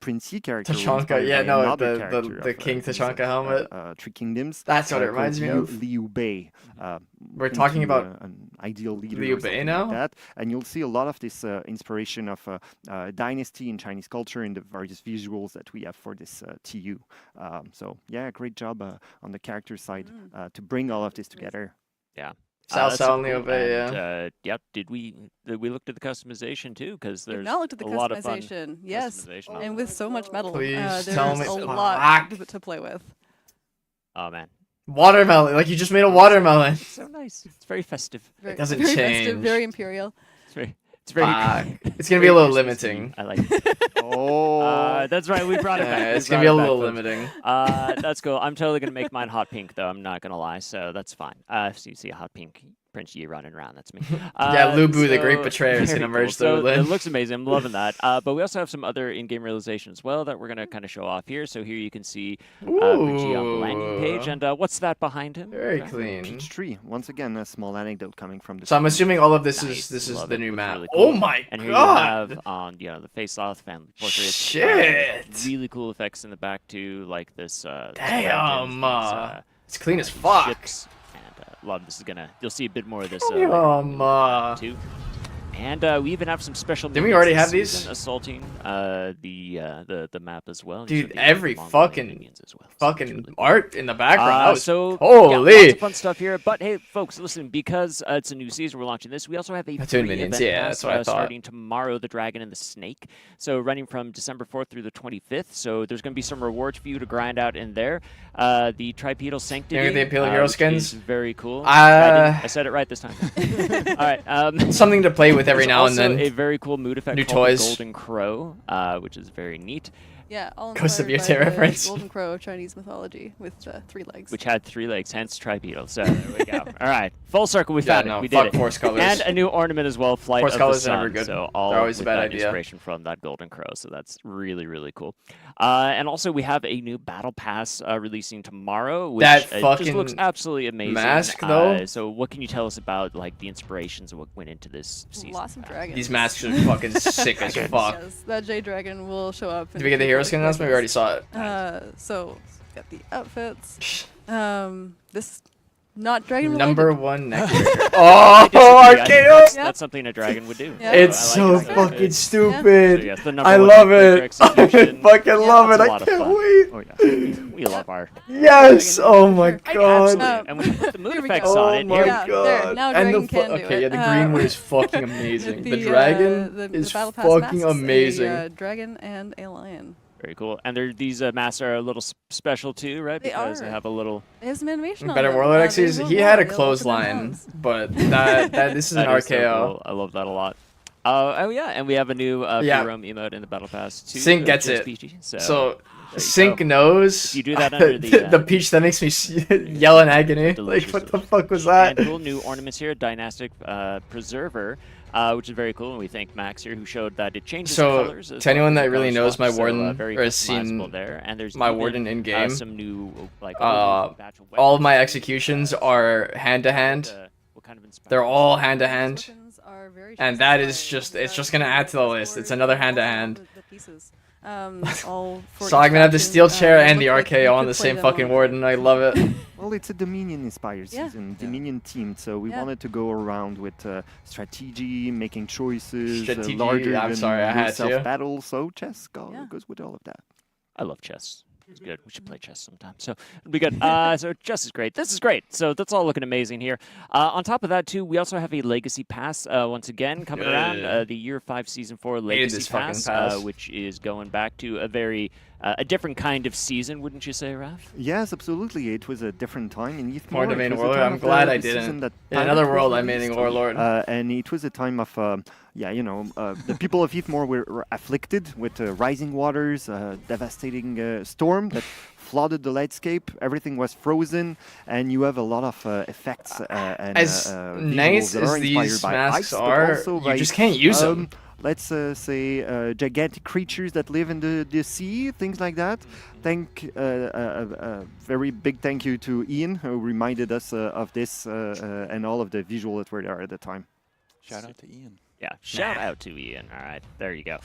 Prince Yi character, we were Tachanka, inspired yeah, by no, another the character of, King these, Tachanka helmet. Three Kingdoms. That's what it called reminds me of. Liu Bei. We're talking into, about an ideal leader. Liu or something Bei now? like that, and you'll see a lot of this inspiration of dynasty in Chinese culture in the various visuals that we have for this TU. So yeah, great job on the character side to bring all of this together. Yeah. Cao That's Cao so and Liu cool. Bei, And, yeah. yep. Did we look at the customization too? Because We've there's now looked at the a lot of fun customization. Yes, customization on and there. with so much metal, Please there's tell me- a lot Fuck. to play with. Oh man, Watermelon, like you just made a watermelon. so nice. It's very festive. Very, doesn't very change. festive, very imperial. It's very. Fuck. It's gonna be a little limiting. I like it. Oh, That's right. We brought it back. Yeah, We it's gonna be brought a it back, little folks. limiting. That's cool. I'm totally gonna make mine hot pink though. I'm not gonna lie. So that's fine. So you see a hot pink Prince Yi running around. That's me. Yeah, Lubu, the great so- betrayer, is very gonna merge cool. the So it Wu-Lin. looks amazing. I'm loving that. But we also have some other in-game realization as well that we're gonna kind of show off here. So here you can see Prince Yi on the landing page, Ooh. and what's that behind him? Very Raf? clean. Peach tree. Once again, a small anecdote coming from the. So I'm assuming all of this Nice. is Love the it. new Looks map. really Oh cool. my And here god! you have on the face off family portraits. Shit! Really cool effects in the back too, like this. Damn! These, It's clean as fuck. ships, and a lot of this is gonna. You'll see a bit more of this Damn! too. And we even have some special. Didn't we minions already this have these? season assaulting the map as well. These Dude, are the every Mongolian fucking minions as well. So it's fucking really cool. art in the background. That was So yeah, holy. lots of fun stuff here. But hey, folks, listen, because it's a new season, we're launching this. We also have a Platoon free minions, event yeah, pass, that's what I thought. starting tomorrow. The Dragon and the Snake. So running from December 4th through the 25th. So there's going to be some rewards for you to grind out in there. The Tripedal Sanctity. the Imperial Hero which skins? is very cool. Uh, I said it right this time. All right. Something to play with every There's now and also then. a very cool mood effect New called the toys. Golden Crow, which is very neat. Yeah, all Ghost of inspired by Yeti the reference. Golden Crow of Chinese mythology with 3 legs. Which had 3 legs, hence tripedal. So there we go. All right, full circle. We Yeah, found no, it. We fuck did it. Force colors. And a new ornament as well, Flight Force of the colors are Sun. never good. So all They're always a with bad that idea. inspiration from that Golden Crow. So that's really, really cool. And also we have a new Battle Pass releasing tomorrow, which That just fucking looks absolutely amazing. mask, though? So what can you tell us about like the inspirations of what went into this season? Lots of dragons. These masks are fucking sick as fuck. Yes, that Jade Dragon will show up. Did we get the hero skin announcement? We already saw it. So got the outfits. This not dragon related. Number 1 neck breaker. I Oh, disagree. RKO! That's something a dragon would do. Yeah. It's I so like it. fucking It's- stupid. So yes, the number I one love neck breaker it. I execution. fucking love it. That's a I lot of can't fun. wait. Oh yeah, we love our. Yes. Dragon Oh my breaker. god. Absolutely. And we put the moon Here we effects go. on Oh it. my Here we Yeah, god. there, now and dragon the can do okay, it. yeah, the green one is fucking amazing. the, The dragon the is Battle Pass fucking masks, amazing. A dragon and a lion. Very cool. And these masks are a little special too, right? They Because they are. have a little. There's some animation on Better them. Warlord They X's. will He walk, had a they'll open their clothesline, mouths. but that this is an That is so RKO. cool. I love that a lot. Oh yeah, and we have a new Yeah. Rome emote in the Battle Pass too. Sync gets just it. PG, so So you Sync go. knows. If you do that under the, the peach that makes me yell in agony. Like delicious, what the delicious. fuck was that? And cool new ornaments here, Dynastic Preserver, which is very cool. And we thank Max here, who showed that it changes So, colors. as to anyone well as that the really color knows my swap, warden very or has seen customizable there. And there's my even, warden in game, some new like all of my executions are hand to hand. What kind of inspiration? They're all hand to hand. Weapons are very And that is just- it's just gonna add to the list. It's another hand-to-hand. The pieces. All So I'm gonna have the steel chair and the look like you RKO on could the play same them fucking on- warden. I love it. Well, it's a Dominion-inspired Yeah. season, Dominion-themed, so we Yeah. wanted to go around with strategy, making choices, Strategy, larger I'm than sorry, I had to. self-battle, so chess Yeah. goes with all of that. I love chess. It's good. We should play chess sometime. So it'll be good. So chess is great. This is great. So that's all looking amazing here. On top of that, too, we also have a Legacy Pass once again coming around. The Year 5 Season 4 Legacy this fucking Pass, pass. which is going back to a very a different kind of season, wouldn't you say, Raf? Yes, absolutely. It was a different time in Heathmore. More It Domain was a Warlord. time I'm of glad I the season didn't. that In Pirate another was world, I'm released. meaning Warlord. And it was a time of, the people of Heathmore were afflicted with rising waters, devastating storm that flooded the landscape. Everything was frozen, and you have a lot of effects and As visuals nice that as are inspired these by masks ice, but are, also you by, just can't use them. Let's say gigantic creatures that live in the sea, things like that. A very big thank you to Ian, who reminded us of this and all of the visual that were there at the time. Shout out to Ian. Yeah, shout out to Ian. All right, there you go.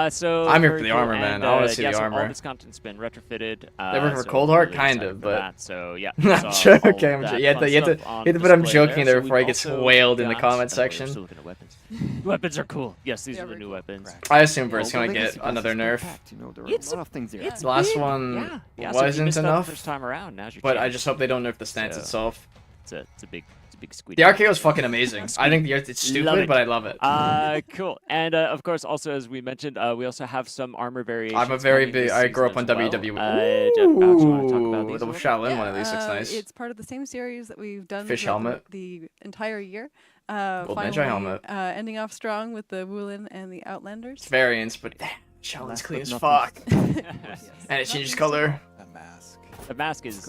So I'm here very for the cool. armor, man. And, I wanna see yeah, the so armor. all this content's been retrofitted. They work for so Cold Heart? really Kind excited of, for but- that. So yeah, I'm saw all joking. of that You have fun to, you have stuff to, on you have to put I'm display joking there So before I we've get also whaled in the got- comment we're section. still looking at weapons. Weapons are cool. Yes, these Yeah, are the very new cool. weapons. I assume Bert's Well, gonna the Legacy get Pass another is nerf. compact, there are It's a lot of things there. It's The last big. one Yeah, so if you wasn't missed out enough, the first time around. Now's your but I chance. just hope they don't nerf the stance So- itself. It's a big squeak. The RKO is fucking amazing. I think it's Love stupid, it. but I love it. Cool. And of course, also as we mentioned, we also have some armor variations. I'm a very coming big. this I grew up season on as well. WWE. Jeff, perhaps you want to talk about Ooh, these the a little? Shaolin one at least looks nice. It's part of the same series that we've done Fish throughout helmet. the entire year. Gold Finally, Ninja helmet. ending off strong with the Wu-Lin and the Outlanders. It's variants, but damn, Shaolin's Last clean but as not fuck. least. Yes. And it changes color. A mask. The mask is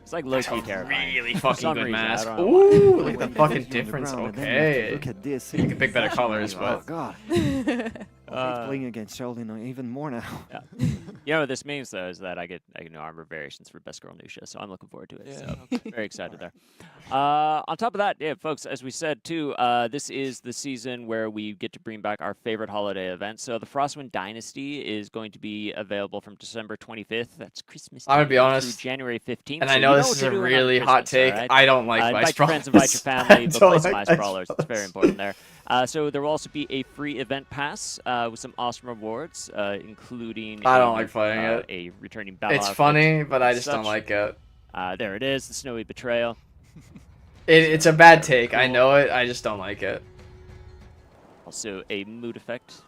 it's like low-key terrifying. Really For fucking some good reason, I mask. don't know why. Ooh, look at When the you fucking put it on the difference. ground, and then you have to Okay. look at this. You can pick better colors, Oh but god. Playing against Sheldon even more now. Yeah. You know what this means though is that I get new armor variations for Best Girl Nusha, so I'm looking forward to it. Yeah, So okay. very excited there. On top of that, yeah, folks, as we said too, this is the season where we get to bring back our favorite holiday event. So the Frostwind Dynasty is going to be available from December 25th. That's Christmas. I'm gonna be Eve honest, through January 15th. and so I you know this what is you're a doing on really hot Christmas, take. all right? I don't like ice invite your friends, brawlers. invite your family, I but don't play some like ice ice brawlers. It's very brawlers. important there. So there will also be a free event pass with some awesome rewards, including I don't like playing it. a returning battle It's outfit funny, but I and just don't such. like it. There it is, the Snowy Betrayal. It's a bad take. I know it. I just don't like it. Also a mood effect,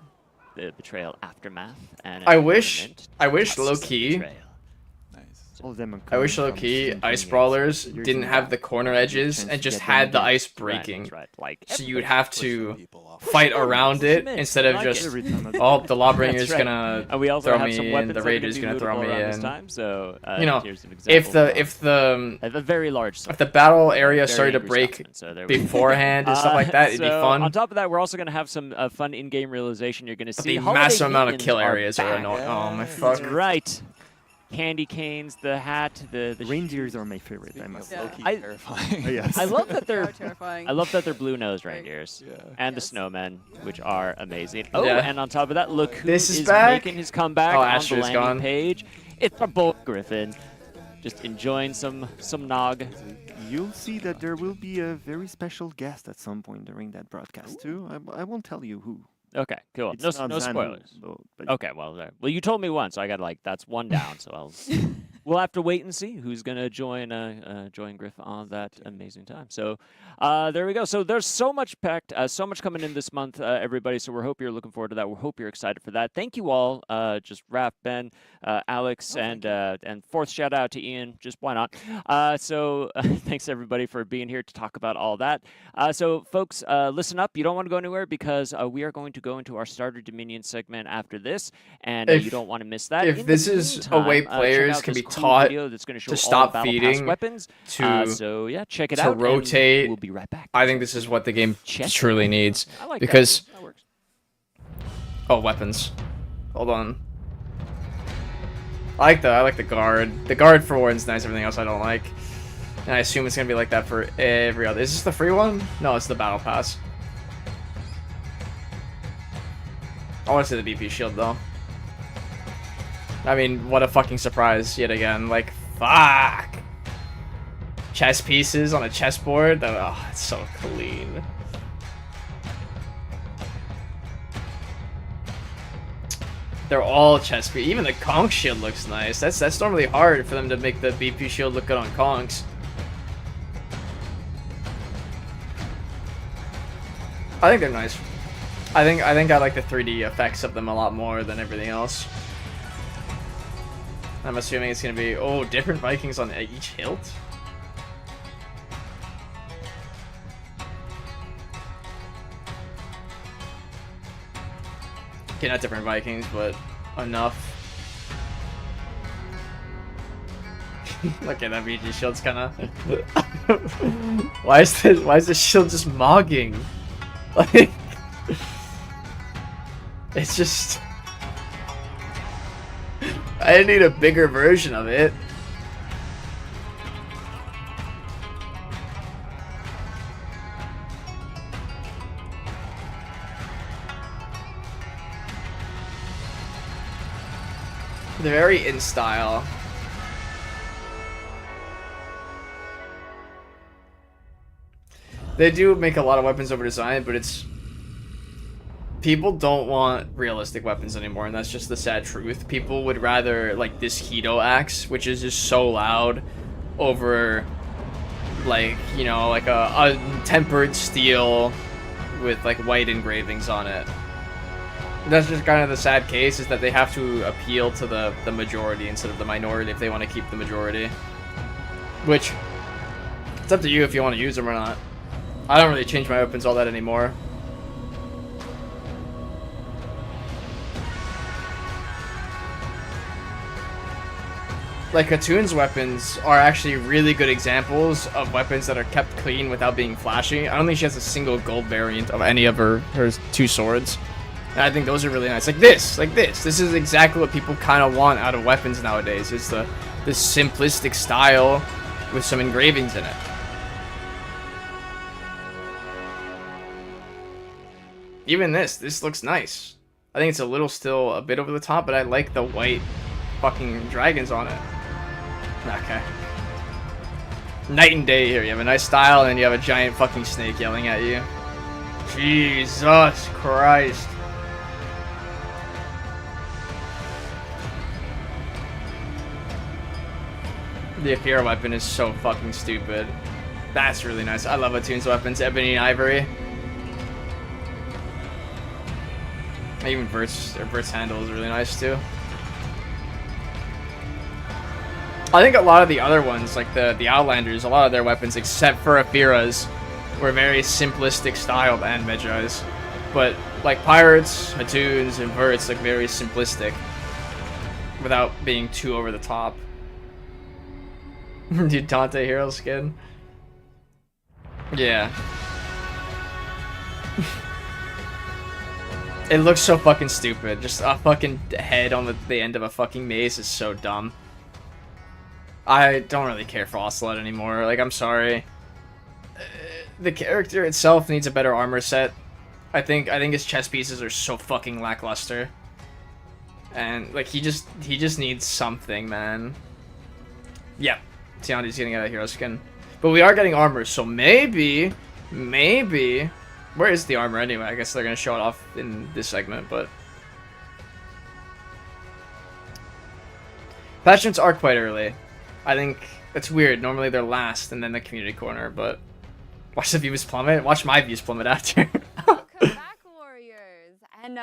the Betrayal Aftermath, and I wish low key. Nice. All of them are I wish coming low from key Steam ice 28, brawlers so you're didn't gonna have the corner edges chance and to just get them had the again. ice Right, breaking. that's right. Like So you'd everybody- have Push to people off. fight around it Submit. instead I of like just, it. Every time I do oh, it. the Lawbringer's That's right. gonna And we also throw have me some in, weapons the that are Raider's be gonna throw lootable me around this in. time. So You know, here's an if example the of a very large if the battle area started to angry break Scotsman, so there we go. beforehand and stuff like that, it'd be So fun. On top of that, we're also going to have some fun in-game realization. You're going to But see the holiday massive amount of minions kill are areas are back. annoying. Oh my Yes. fuck. That's right. Candy canes, the hat, the Reindeers are my favorite, I Speaking must of say. low-key I- terrifying. Yes. I love that They are they're terrifying. I love that they're blue-nosed reindeers. Yeah. And the Yes. snowmen, which are amazing. Oh, Yeah. and on top of that, look who This is is back? making his comeback Oh, on the Astra's landing gone. page. It's our boy Griffin, just enjoying some nog. You'll see that there will be a very special guest at some point during that broadcast too. I won't tell you who. Okay, cool. It's No, not no Zanu, spoilers. though, but Okay, well, you told me once, so I got that's one down. So we'll have to wait and see who's gonna join Griff on that amazing time. So there we go. So there's so much packed, so much coming in this month, everybody. So we hope you're looking forward to that. We hope you're excited for that. Thank you all, just Raph, Ben, Alex, and fourth shout out to Ian. Just why not? So thanks everybody for being here to talk about all that. So folks, listen up. You don't want to go anywhere because we are going to go into our starter Dominion segment after this, and If- you don't want to miss that. if In this the is a meantime, way check players out can this be cool taught video that's gonna show to all stop the Battle Pass feeding, weapons. to So yeah, check it to out. and rotate. We'll be right back. I think this is what the game Check. truly needs. I like because that works. oh, weapons. Hold on. I like the guard. The guard for Warden's nice. Everything else I don't like. And I assume it's gonna be like that for every other. Is this the free one? No, it's the battle pass. I want to see the BP shield though. I mean, what a fucking surprise yet again. Like, fuck. Chess pieces on a chessboard. Oh, it's so clean. They're all chess pieces. Even the conch shield looks nice. That's normally hard for them to make the BP shield look good on conchs. I think they're nice. I think I like the 3D effects of them a lot more than everything else. I'm assuming it's gonna be different Vikings on each hilt. Okay, not different Vikings, but enough. Okay, that BG shield's kind of. Why is this shield just mogging? Like, it's just. I need a bigger version of it. They're very in style. They do make a lot of weapons over design, but it's... People don't want realistic weapons anymore, and that's just the sad truth. People would rather, like, this Hito axe, which is just so loud, over, like, you know, like a tempered steel with, like, white engravings on it. That's just kind of the sad case, is that they have to appeal to the majority instead of the minority if they want to keep the majority. Which, it's up to you if you want to use them or not. I don't really change my weapons all that anymore. like Katoon's weapons are actually really good examples of weapons that are kept clean without being flashy. I don't think she has a single gold variant of any of her 2 swords. And I think those are really nice. Like this. This is exactly what people kind of want out of weapons nowadays. It's the simplistic style with some engravings in it. Even this looks nice. I think it's still a bit over the top, but I like the white fucking dragons on it. Okay. Night and day here. You have a nice style, and then you have a giant fucking snake yelling at you. Jesus Christ. The Akira weapon is so fucking stupid. That's really nice. I love Atoon's weapons. Ebony and Ivory. Even Bert's handle is really nice too. I think a lot of the other ones, like the Outlanders, a lot of their weapons, except for Afira's, were very simplistic styled, and Medjai's. But like Pirates, Hatoons, and Bert's, like very simplistic, without being too over the top. Dude, Dante hero skin. Yeah. It looks so fucking stupid. Just a fucking head on the end of a fucking mace is so dumb. I don't really care for Ocelot anymore. Like, I'm sorry. The character itself needs a better armor set. I think his chest pieces are so fucking lackluster. And like he just needs something, man. Yeah. Tiandi's getting out of hero skin. But we are getting armor, so maybe... Where is the armor anyway? I guess they're going to show it off in this segment, but... Patch notes are quite early. I think it's weird. Normally they're last and then the community corner, but... Watch the views plummet. Watch my views plummet after. Welcome back, warriors. And,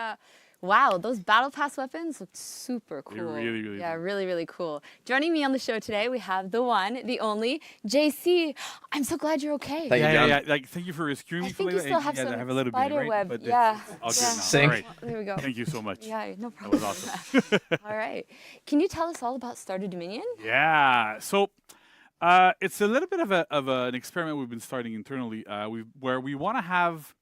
wow, those Battle Pass weapons look super cool. They're really, really Yeah, cool. really, really cool. Joining me on the show today, we have the one, the only, JC. I'm so glad you're okay. Thank you, John. Yeah. Like, thank you for rescuing me. I think you still have I some have a little spider bit, right? web. But Yeah. it's all good Yeah. now. Sync. All right. There we go. Thank you so much. Yeah, no That was problem. awesome. All right. Can you tell us all about Stardew Dominion? Yeah. So it's a little bit of an experiment we've been starting internally, where we want to have.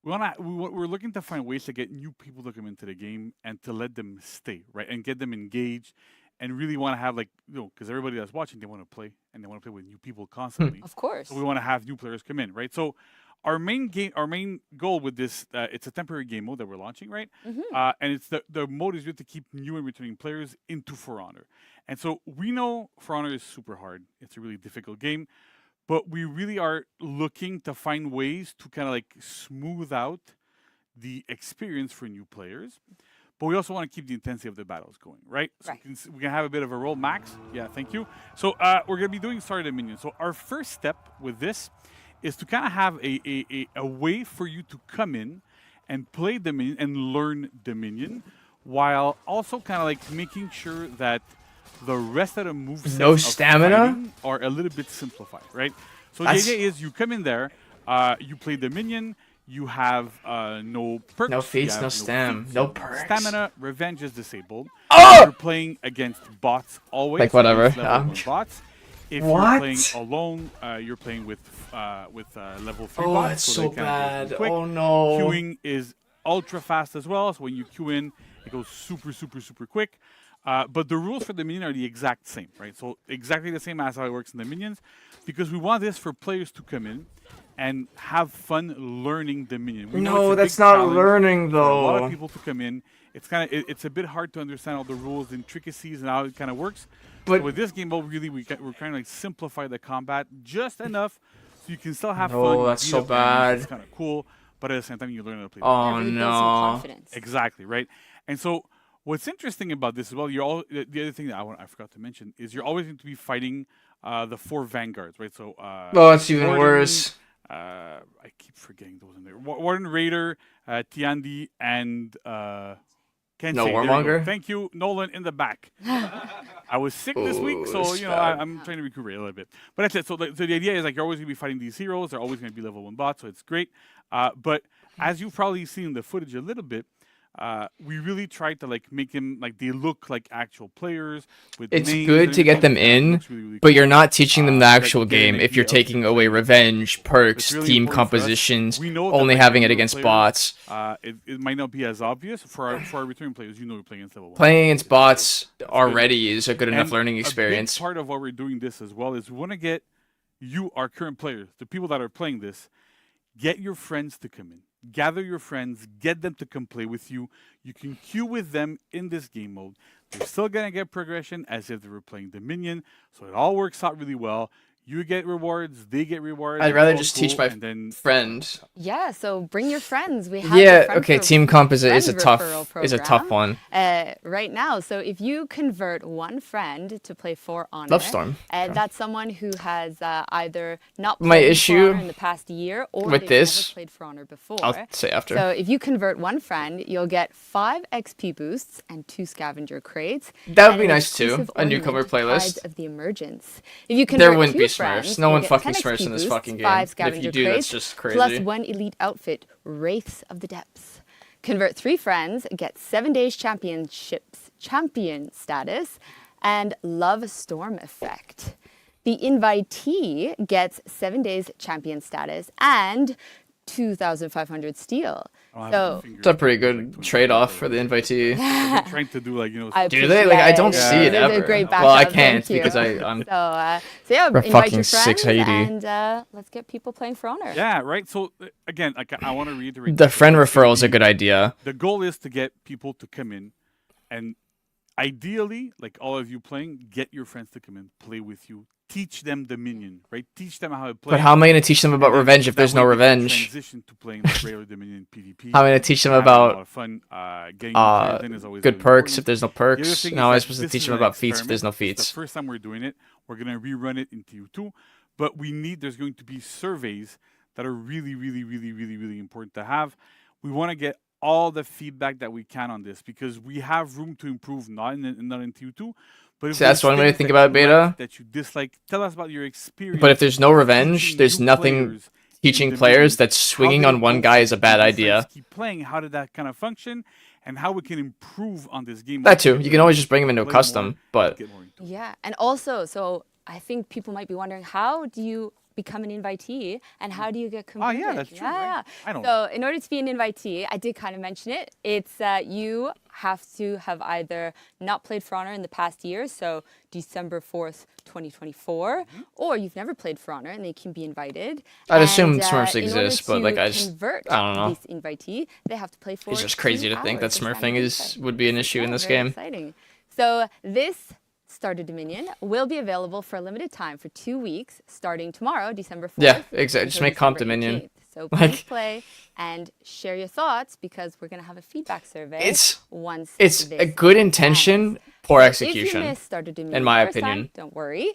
We're looking to find ways to get new people to come into the game and to let them stay, right, and get them engaged, and really want to have, like, because everybody that's watching, they want to play, and they want to play with new people constantly. Of course. So we want to have new players come in, right? So our main goal with this, it's a temporary game mode that we're launching, right? And it's the mode is really to keep new and returning players into For Honor. And so we know For Honor is super hard. It's a really difficult game. But we really are looking to find ways to kind of like smooth out the experience for new players. But we also want to keep the intensity of the battles going, right? So Right. we can have a bit of a roll. Max, yeah, thank you. So we're going to be doing Stardew Dominion. So our first step with this is to kind of have a way for you to come in and play Dominion and learn Dominion, while also kind of like making sure that the rest of the movesets No of stamina? fighting are a little bit simplified, right? So That's- the idea is you come in there, you play Dominion, you have no perks, No you feats, have no stam, feats, no perks. Stamina, revenge is disabled. Oh! You're playing against bots always. Like, whatever, against level yeah. 1 bots. If What? you're playing alone, you're playing with level 3 Oh, bots. it's so so they kinda go bad. really quick. Oh, no. Queuing is ultra fast as well. So when you queue in, it goes super, super, super quick. But the rules for the minion are the exact same, right? So exactly the same as how it works in the minions, because we want this for players to come in and have fun learning the minion. We know No, it's a that's big not challenge learning for a lot though. of people to come in. It's it's a bit hard to understand all the rules and intricacies and how it kind of works. But- so with this game mode, really, we're trying to like simplify the combat just enough so you can still have No, fun. you that's beat so up enemies, bad. It's kind of cool, but at the same time, you learn how to play. Oh, Yeah, really build some no. confidence. Exactly, right? And so what's interesting about this as well, the other thing that I forgot to mention is you're always going to be fighting the 4 vanguards, right? So Oh, it's even Warden, worse. I keep forgetting those in there. Warden, Raider, Tiandi, and Kensei. No There we go. Warmonger? Thank you, Nolan, in the back. I was sick this week, Ooh, so it's you know bad. I'm trying to recuperate a little bit. But that's it. So the idea is like you're always going to be fighting these heroes. They're always going to be level 1 bots, so it's great. But as you've probably seen in the footage a little bit, we really tried to like make them like they look like actual players. With It's names good and to get them everything. It in, looks really, really but cool. you're not teaching them the Like, actual get an game if you're idea of taking who's away playing. revenge, perks, It's really team important for us. compositions, We know that, only like, having it newer against players, bots. It might not be as obvious for our returning players. You know, we're playing against level 1. Playing against bots already is a good enough And learning A experience. big part of why we're doing this as well is we want to get you, our current players, the people that are playing this, get your friends to come in. Gather your friends, get them to come play with you. You can queue with them in this game mode. They're still going to get progression as if they were playing Dominion, so it all works out really well. You get rewards, they get rewards. I'd it's rather all just teach cool, my and then friend. Yeah, so bring your friends. We have Yeah, the friend okay, pro- team comp is a friend tough referral one. right now. So if you convert one friend to play For Honor, Love Storm. Okay. that's someone who has either not played My For issue Honor in the past year or with they've this- never played For Honor before. I'll say after. So if you convert one friend, you'll get 5 XP boosts and 2 scavenger crates. That would and be an nice too, exclusive a newcomer ornament, Tides playlist. of the Emergence. If you convert There wouldn't 2 be friends, Smurfs. No you'll one get fucking 10 Smurfs XP in this boosts, fucking game. 5 And if scavenger you do, that's crates, just crazy. plus 1 elite outfit, Wraiths of the Depths. Convert 3 friends, get 7 days champion status, and Love Storm effect. The invitee gets 7 days champion status and 2,500 steel. So It's a pretty good trade-off for the invitee. They're trying to do like, you know, I Do they? Like, I don't see it There's ever. a great Well, I backup, can't thank you. because I'm. So yeah, We're invite fucking your friends 680. and let's get people playing For Honor. yeah, right. So again, like I want to reiterate, The this, friend it's gonna referral is a be- good idea. The goal is to get people to come in, and ideally, like all of you playing, get your friends to come in, play with you, teach them Dominion, right? Teach them how to play. But how am I going to teach them about and then revenge if that there's way no they can revenge? Transition to playing like regular Dominion PvP. How am I going to teach them having a lot about of fun. Getting new players in is always good really perks important. if there's no The other perks? thing How am I is that supposed to this teach is them an about feats if there's no experiment. It's feats? the first time we're doing it. We're gonna rerun it in TU2, but there's going to be surveys that are really, really, really, really, really important to have. We want to get all the feedback that we can on this because we have room to improve, not in TU2. But if See, that's there's one way to things think that about you beta. like, that you dislike, tell us about your experience. But if there's no revenge, teaching there's new nothing players in teaching Dominion. players that How swinging did on it one go guy for is a you? bad Did your friends idea. Keep playing. How did that kind of function, and how we can improve on this game? That too. You can always just bring them into a Play custom, more, but get more into it. Yeah, and also, so I think people might be wondering, how do you become an invitee and how do you get converted? yeah, that's true, right? I don't So in order to be an invitee, I did kind of mention it. It's you have to have either not played For Honor in the past year, so December 4th, 2024, or you've never played For Honor and they can be invited. I'd assume And, Smurfs in order exist, but, to like, I just- convert I don't know. this invitee, they have to play for it's just crazy 2 to think that hours of smurfing standard is gameplay. would be an issue in Yeah, this very game. Exciting. So this Starter Dominion will be available for a limited time for 2 weeks, starting tomorrow, December 4th. Yeah, exactly. Just until make comp December Dominion. 18th. So Like- please play and share your thoughts because we're gonna have a feedback survey. It's once It's this a good ends. intention, poor If you execution. missed Starter Dominion in my the first time, opinion. don't worry.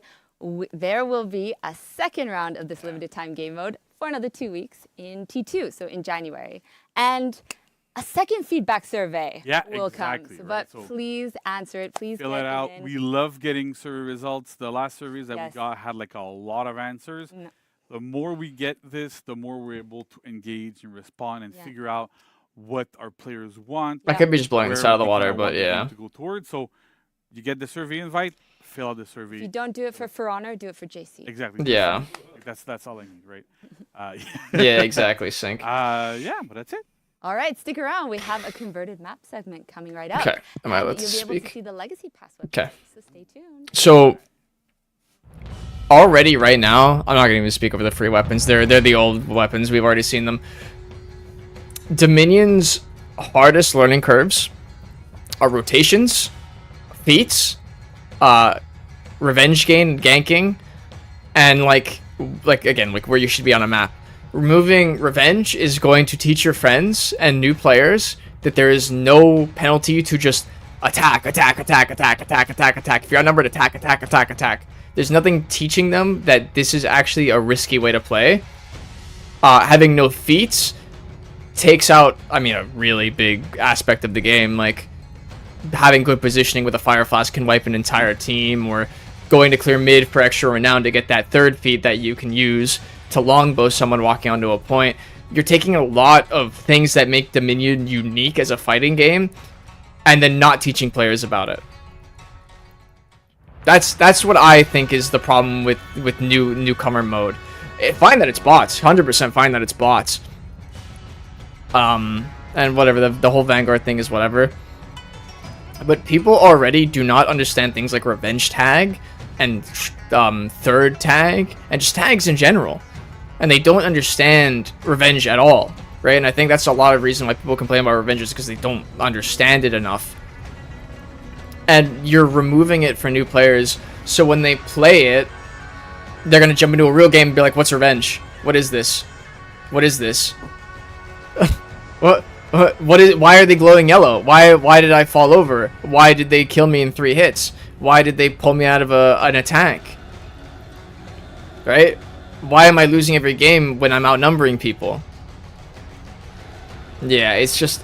There will be a second round of this limited time game mode for another 2 weeks in T2, so in January. And a second feedback survey Yeah, will exactly, come. right. But So please answer it. Please Fill get it them out. in. We love getting survey results. The last surveys that Yes. we got had like a lot of answers. No. The more we get this, the more we're able to engage and respond and Yeah. figure out what our players want. I could be just blowing this where out of the we water, kinda but want the game yeah. To go towards. So you get the survey invite, fill out the If survey. you don't do it for Honor, do it for JC. Exactly. Yeah. Like, that's all I need, right? Yeah, exactly, Sync. Yeah, but that's it. All right, stick around. We have a converted map segment coming right up. Okay, am I And allowed to you'll be able speak? to see the Legacy Pass website. Okay. So stay tuned. So already right now, I'm not gonna even speak over the free weapons. They're the old weapons. We've already seen them. Dominion's hardest learning curves are rotations, feats, revenge gain, ganking, and like again, like where you should be on a map. Removing revenge is going to teach your friends and new players that there is no penalty to just attack. If you're outnumbered, attack. There's nothing teaching them that this is actually a risky way to play. Having no feats takes out, I mean, a really big aspect of the game. Like, having good positioning with a Fire Flask can wipe an entire team, or going to clear mid for extra renown to get that third feat that you can use to longbow someone walking onto a point. you're taking a lot of things that make Dominion unique as a fighting game, and then not teaching players about it. That's what I think is the problem with newcomer mode. Fine that it's bots, 100% fine that it's bots. And whatever, the whole Vanguard thing is whatever. But people already do not understand things like revenge tag and third tag and just tags in general. And they don't understand revenge at all, right? And I think that's a lot of reason why people complain about revenge is because they don't understand it enough. And you're removing it for new players, so when they play it, they're gonna jump into a real game and be like, "What's revenge? What is this? What is this? What is? Why are they glowing yellow? Why did I fall over? Why did they kill me in 3 hits? Why did they pull me out of an attack? Right? Why am I losing every game when I'm outnumbering people?" Yeah, it's just,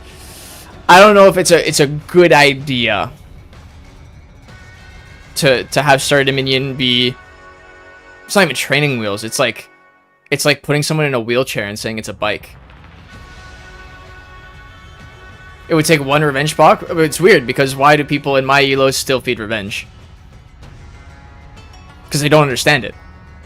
I don't know if it's a good idea to have Star Dominion be, it's not even training wheels. It's like putting someone in a wheelchair and saying it's a bike. It would take one revenge block. It's weird because why do people in my elos still feed revenge? Because they don't understand it.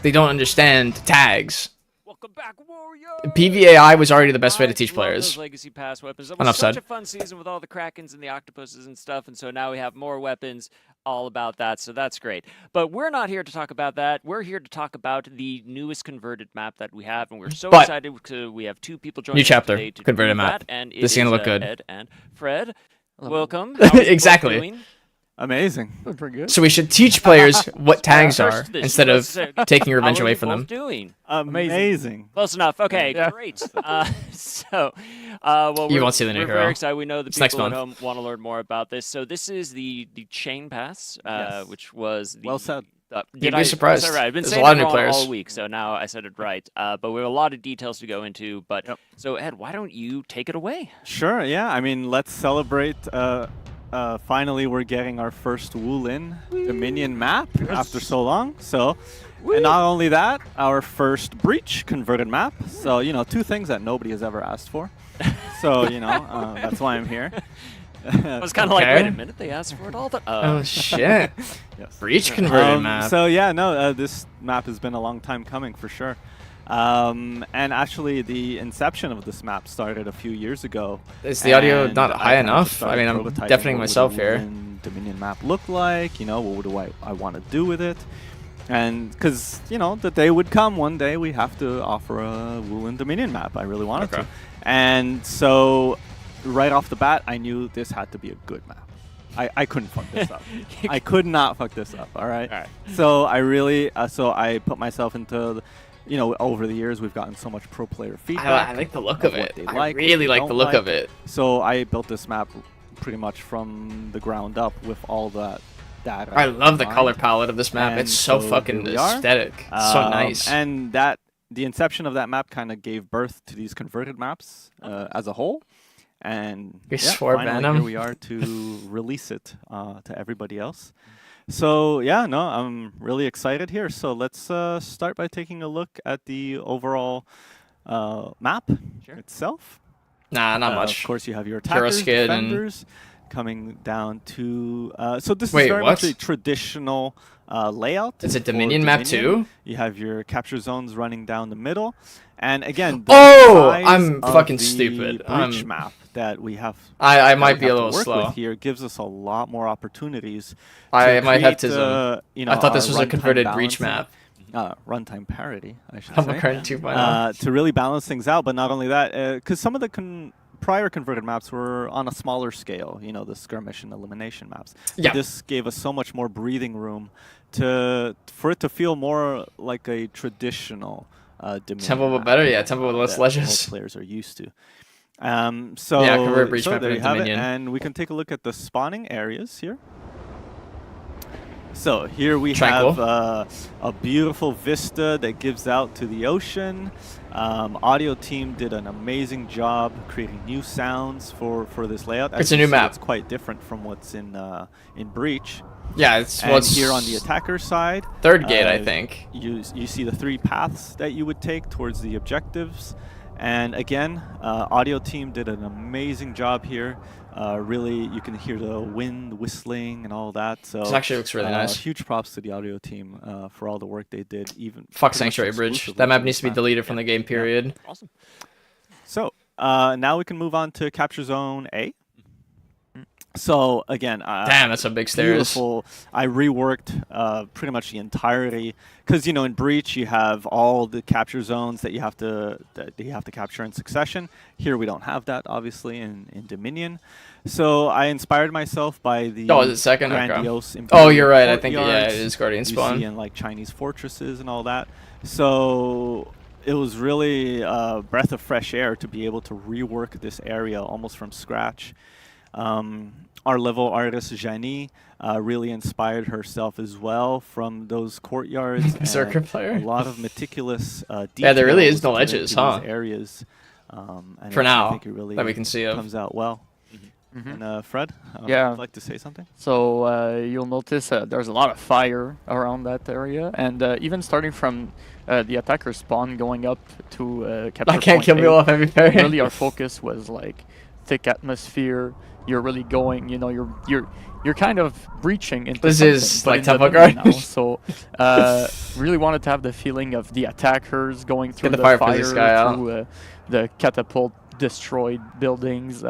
They don't understand tags. Welcome back, Warrior. PvAI was already the best way to teach Love players. those legacy pass weapons. It Enough was such said. a fun season with all the Krakens and the octopuses and stuff, and so now we have more weapons, all about that, so that's great. But we're not here to talk about that. We're here to talk about the newest converted map that we have, and we're so excited because we have 2 people joining New us chapter, today to converted do map. that, and This is gonna look good. Ed and Fred. Welcome. How are you both Exactly. doing? Amazing. Pretty good. So we should teach players what tags are First edition, instead of let's say, taking revenge how are away you from both them. doing? Amazing. Close enough. Okay, great. Well, You won't see the new we're hero. very excited. We know the It's next people at month. home want to learn more about this. So this is the chain pass, Yes. which was the. Well said. You'd be surprised. Was I right? I've been There's a saying lot of it new wrong players. all week, so now I said it right. But we have a lot of details to go into. But Yep. so Ed, why don't you take it away? Sure, yeah. I mean, let's celebrate. Finally, we're getting our first Wu-Lin Dominion map after so long. So, and not only that, our first Breach converted map. So, 2 things that nobody has ever asked for. So, that's why I'm here. I was kind of like, Okay. wait a minute, they asked for it all the. Oh shit! Yes. Breach converted map. So yeah, no, this map has been a long time coming for sure. And actually, the inception of this map started a few years ago. Is the audio and not I high kind of enough? started I mean, I'm prototyping deafening what myself would a here. Wu-Lin Dominion map look like? What do I want to do with it? And because the day would come one day we have to offer a Wu-Lin Dominion map. I really wanted to, and so right off the bat, I knew this had to be a good map. I couldn't fuck this up. I could not fuck this up. All right. So I really, so I put myself into, over the years we've gotten so much pro player feedback. I like the look of what it. they I like, what really they like the don't look like. of it. So I built this map pretty much from the ground up with all that data. I love the in color mind. palette of this map. And It's so so fucking here we are. aesthetic. It's so nice. And the inception of that map kind of gave birth to these converted maps as a whole. And You swore finally Venom. here we are to release it to everybody else. So yeah, no, I'm really excited here. So let's start by taking a look at the overall map itself. Nah, not much. Of course, you have your Hero attackers, skin and- defenders, coming down to. So this Wait, is very what? much a traditional layout. Is it for Dominion map too? You have your capture zones running down the middle, and again, the Oh, size I'm of fucking the stupid. Breach map that we have. I that might we be a have to little work slow. with here gives us a lot more opportunities. I to might have create, tism. I I thought this was a runtime converted Breach balancing, map. runtime parity, I should I'm say. a current 2.0. To really balance things out, but not only that, because some of the prior converted maps were on a smaller scale, the skirmish and elimination maps. Yeah. This gave us so much more breathing room for it to feel more like a traditional Dominion Temple with map, better, yeah, Temple with less that ledges. most players are used to. So Yeah, convert Breach map there into you have it, Dominion. and we can take a look at the spawning areas here. So here we Tranquil. have a beautiful vista that gives out to the ocean. Audio team did an amazing job creating new sounds for this layout. As It's a you new see, map. It's quite different from what's in Breach. Yeah, it's And what's here on the attacker side, third gate, I think. you see the 3 paths that you would take towards the objectives. And again, audio team did an amazing job here. Really, you can hear the wind whistling and all that. So This actually looks really nice. Huge props to the audio team for all the work they did. Even Fuck pretty much Sanctuary Bridge. exclusively That map for needs this to be map. deleted from the game period. Awesome. So now we can move on to Capture Zone A. So again, Damn, that's some big stairs. beautiful. I reworked pretty much the entirety because in Breach you have all the capture zones that you have to capture in succession. Here we don't have that, obviously, in Dominion. So I inspired myself by the Oh, is it second? Okay. grandiose. Oh, you're right. I think yeah, courtyards it is Guardian you spawn. see in like Chinese fortresses and all that. So it was really a breath of fresh air to be able to rework this area almost from scratch. Our level artist Janie really inspired herself as well from those courtyards. Berserker and player. A lot of meticulous details. Yeah, there really is no put edges, into huh? these areas. And For I now, think it really that we can see of. comes out well. And Fred, Yeah. would you like to say something? So you'll notice there's a lot of fire around that area, and even starting from the attacker spawn going up to capture I can't point kill me A, off every parry. really our focus was like thick atmosphere. You're really going, you're kind of breaching into This something, is but like in Temple Dominion Guard. now. So really wanted to have the feeling of the attackers going through the the fire fire physics guy out. through the catapult destroyed buildings,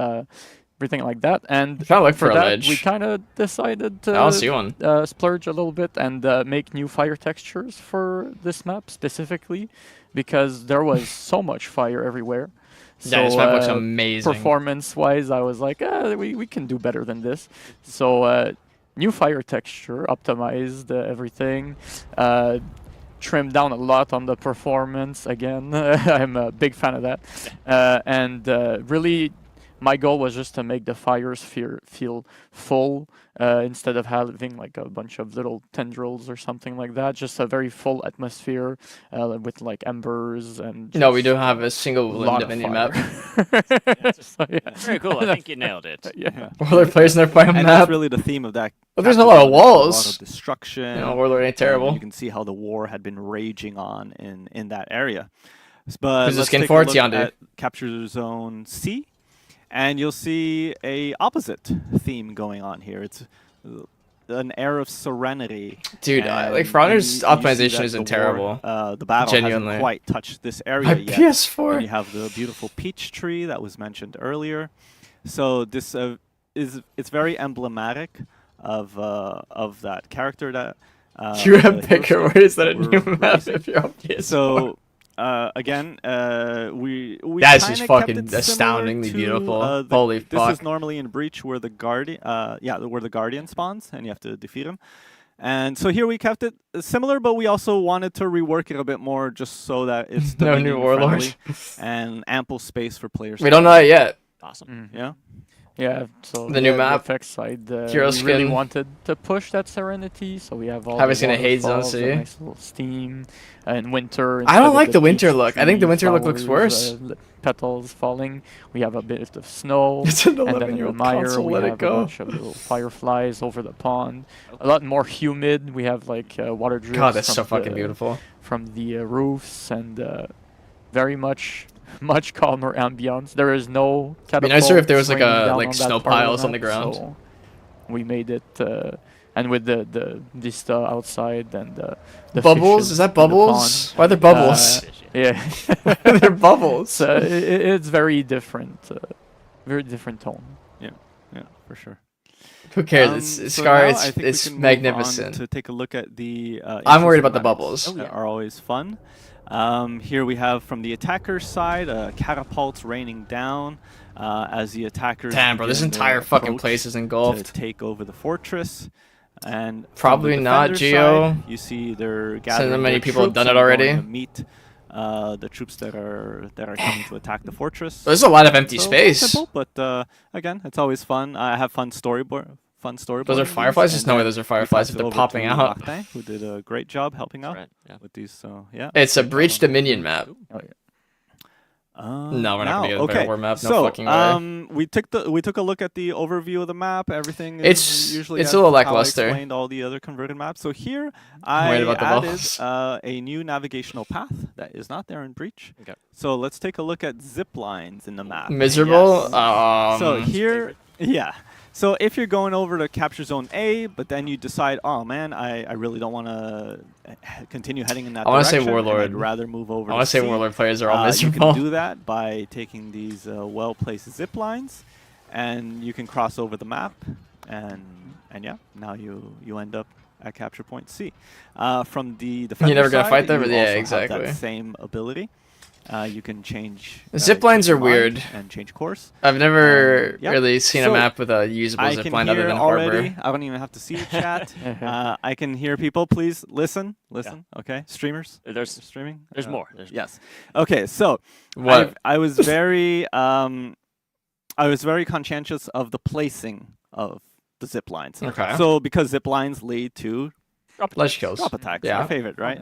everything like that. And trying to look for a that, ledge. we kind of decided I don't to see one. splurge a little bit and make new fire textures for this map specifically, because there was so much fire everywhere. Yeah, this map looks So amazing. performance-wise, I was like, we can do better than this. So new fire texture, optimized everything, trimmed down a lot on the performance. Again, I'm a big fan of that, and really. My goal was just to make the fires feel full instead of having like a bunch of little tendrils or something like that. Just a very full atmosphere with like embers and. No, we do have a single lot of Dominion fire. map. So, yeah. Very cool. I think you nailed it. Yeah. Warlord players in their fire And map. that's really the theme of that. But there's a capture lot of zone, is A walls. lot of destruction. Warlord ain't and terrible. You can see how the war had been raging on in that area. But Who's the let's skin take for a it? look Yondu. at Capture Zone C, and you'll see a opposite theme going on here. It's an air of serenity. Dude, and like Frauner's you see optimization that isn't the war, terrible. the battle Genuinely. hasn't quite touched this area My yet. PS4. And you have the beautiful peach tree that was mentioned earlier. So this it's very emblematic of that character that You have the bigger hero words than a we're new map releasing. if you're on PS4. So again, we That's kinda just kept fucking it similar astoundingly to, beautiful. Holy this fuck. is normally in Breach where the guardian, where the guardian spawns, and you have to defeat him. And so here we kept it similar, but we also wanted to rework it a bit more, just so that it's No new Dominion warlord. friendly and ample space for players. We don't know it yet. Awesome. Yeah. Yeah, so The new map, effects side, hero we really skin. wanted to push that serenity, so we have all Haven't the seen a Hades Zone waterfalls, C. a nice little steam, and winter. I instead don't of like the winter peach look. I think the tree winter look looks flowers, worse. Petals falling. We have a bit of snow, It's an and then in the 11-year-old mire console, we let it have a go. bunch of little fireflies over the pond. A lot more humid. We have like water drips. God, that's from so fucking the- beautiful. From the roofs, and very much calmer ambience. There is no It'd be nicer if there was like raining a down like on that snow part of piles on the map, ground. so we made it, and with the vista outside and the Bubbles? fishes Is that in the bubbles? pond. Why are there bubbles? Yeah, They're bubbles. So it's very different, very different tone. Yeah, for sure. Who cares? It's So Scar. now I It's think we it's can move on magnificent. to take a look at the. I'm worried interesting about the weapons bubbles. that are always fun. Here we have from the attacker's side catapults raining down as the attackers. Damn, bro, this begin their entire fucking approach place is to engulfed. take over the fortress. And from Probably the not, defender's Geo. side, you see they're gathering. that many their people have troops done it and going already. to meet the troops that are coming to attack the fortress. There's a lot of empty So, space. simple, but again, it's always fun. I have fun storyboard. Those are fireflies? There's no way those are fireflies if they're popping out. Martin, who did a great job helping out Right. Yeah. with these. So yeah, It's a breach Dominion map. Oh, yeah. No, we're not now, gonna get a okay. better war map. No So, fucking way. we took a look at the overview of the map. Everything It's- is usually it's as a little how I lackluster. explained all the other converted maps. So here Worried I about the added bubbles. a new navigational path that is not there in Breach. Okay. So let's take a look at zip lines in the map. Miserable. Yes. So here, yeah. So if you're going over to capture zone A, but then you decide, oh man, I really don't want to continue heading in that I wanna say direction. and Warlord. I'd rather move over. I want to say C. Warlord players are all You miserable. can do that by taking these well-placed zip lines, and you can cross over the map, and yeah, now you end up at capture point C. From the defender never gonna side, fight them? you Yeah, also have exactly. that same ability. You can change. Zip lines change are line weird. And change course. I've never Yep. really seen a So, map with a usable I zip can line other hear than already. Harbor. I don't even have to see the chat. I can hear people. Please listen. Okay, streamers. There's Streaming. there's more. There's Yes. Okay. So What? I was very conscientious of the placing of the zip lines. Okay. So because zip lines lead to Ledge kills. drop attacks, Yeah. my favorite, right?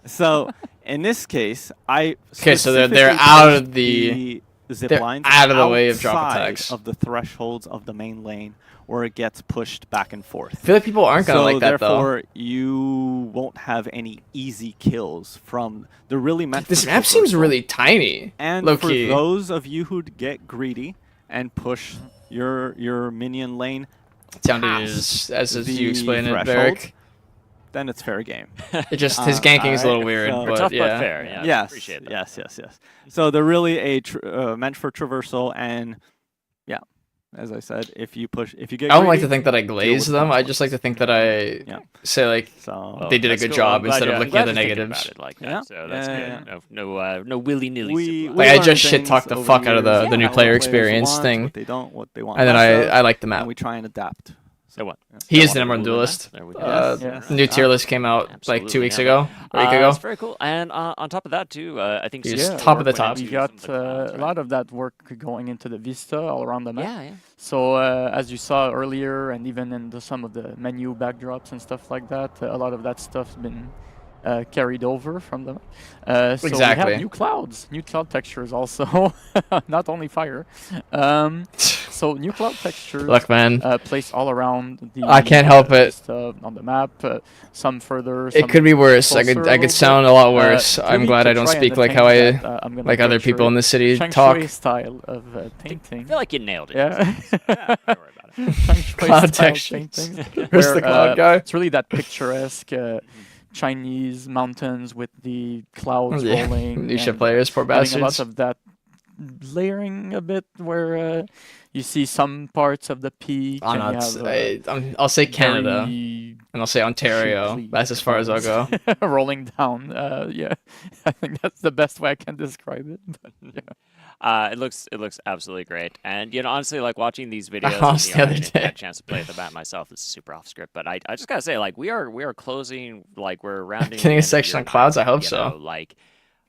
So in this case, I Okay, so they're specifically out of placed the- zip they're lines out of the way of drop outside attacks. of the thresholds of the main lane where it gets pushed back and forth. I feel like people aren't gonna So like that though. therefore, you won't have any easy kills from. They're really meant. This for map seems traversal. really tiny. And low for key. those of you who get greedy and push your minion lane Sounded past as the you explained it, threshold, Barrick. then it's fair game. It just his ganking is a little alright, weird, so- but tough yeah. but fair. Yeah, yes, appreciate that. yes. So they're really meant for traversal, and yeah, as I said, if you get, I don't like to greedy, think that I deal glaze with them. I just like to think that I Yeah. say like So they did a That's good cool. job I'm glad instead of I'm looking glad at the you're thinking negatives. about it like that. Yeah. So that's Yeah, good. No willy nilly. we Like, I learn just shit things talk the over fuck out of years, the new how player players experience want, thing. what they don't, what they want. And then less of, I like the map. and we try and adapt. So what? He Don't is the wanna number one rule it out. duelist. There we go. Yes. New tier list came out like 2 Absolutely, weeks yeah. ago, a week ago. That's very cool. And on top of that too, I think He's some top work of the went top. into We got some of the clouds, a right? lot of that work going into the Vista all around the map. Yeah, yeah. So as you saw earlier, and even in some of the menu backdrops and stuff like that, a lot of that stuff's been carried over from them. So we Exactly. have new clouds, new cloud textures also, not only fire. So new cloud textures. Look, man, Placed all around the. I can't help it. Vista on the map. Some further. it some could be worse. I closer could a little sound bit. a lot worse. I'm Really glad to I don't try and speak like attain how I that, I'm gonna like other butcher people in it. the city Feng talk. Shui style of painting. I feel like you nailed it. Yeah. Yeah, don't worry about it. Feng Shui Cloud style textures. paintings, Where's where, the cloud guy? It's really that picturesque Chinese mountains with the clouds Yeah. rolling. New ship and players, poor having a lot bastards. of that layering a bit where you see some parts of the peak. I'm and you not. have, I'll say Canada, very and I'll say Ontario. shapely That's as far as I'll go. clouds rolling down. Yeah, I think that's the best way I can describe it. But, yeah. It looks absolutely great, and honestly, like watching these videos. lost and, the other I didn't day. get a chance to play with the bat myself. It's super off script, but I just gotta say, like we are closing, like we're rounding. Getting a the end of section year on clouds? I mark, hope so. Like,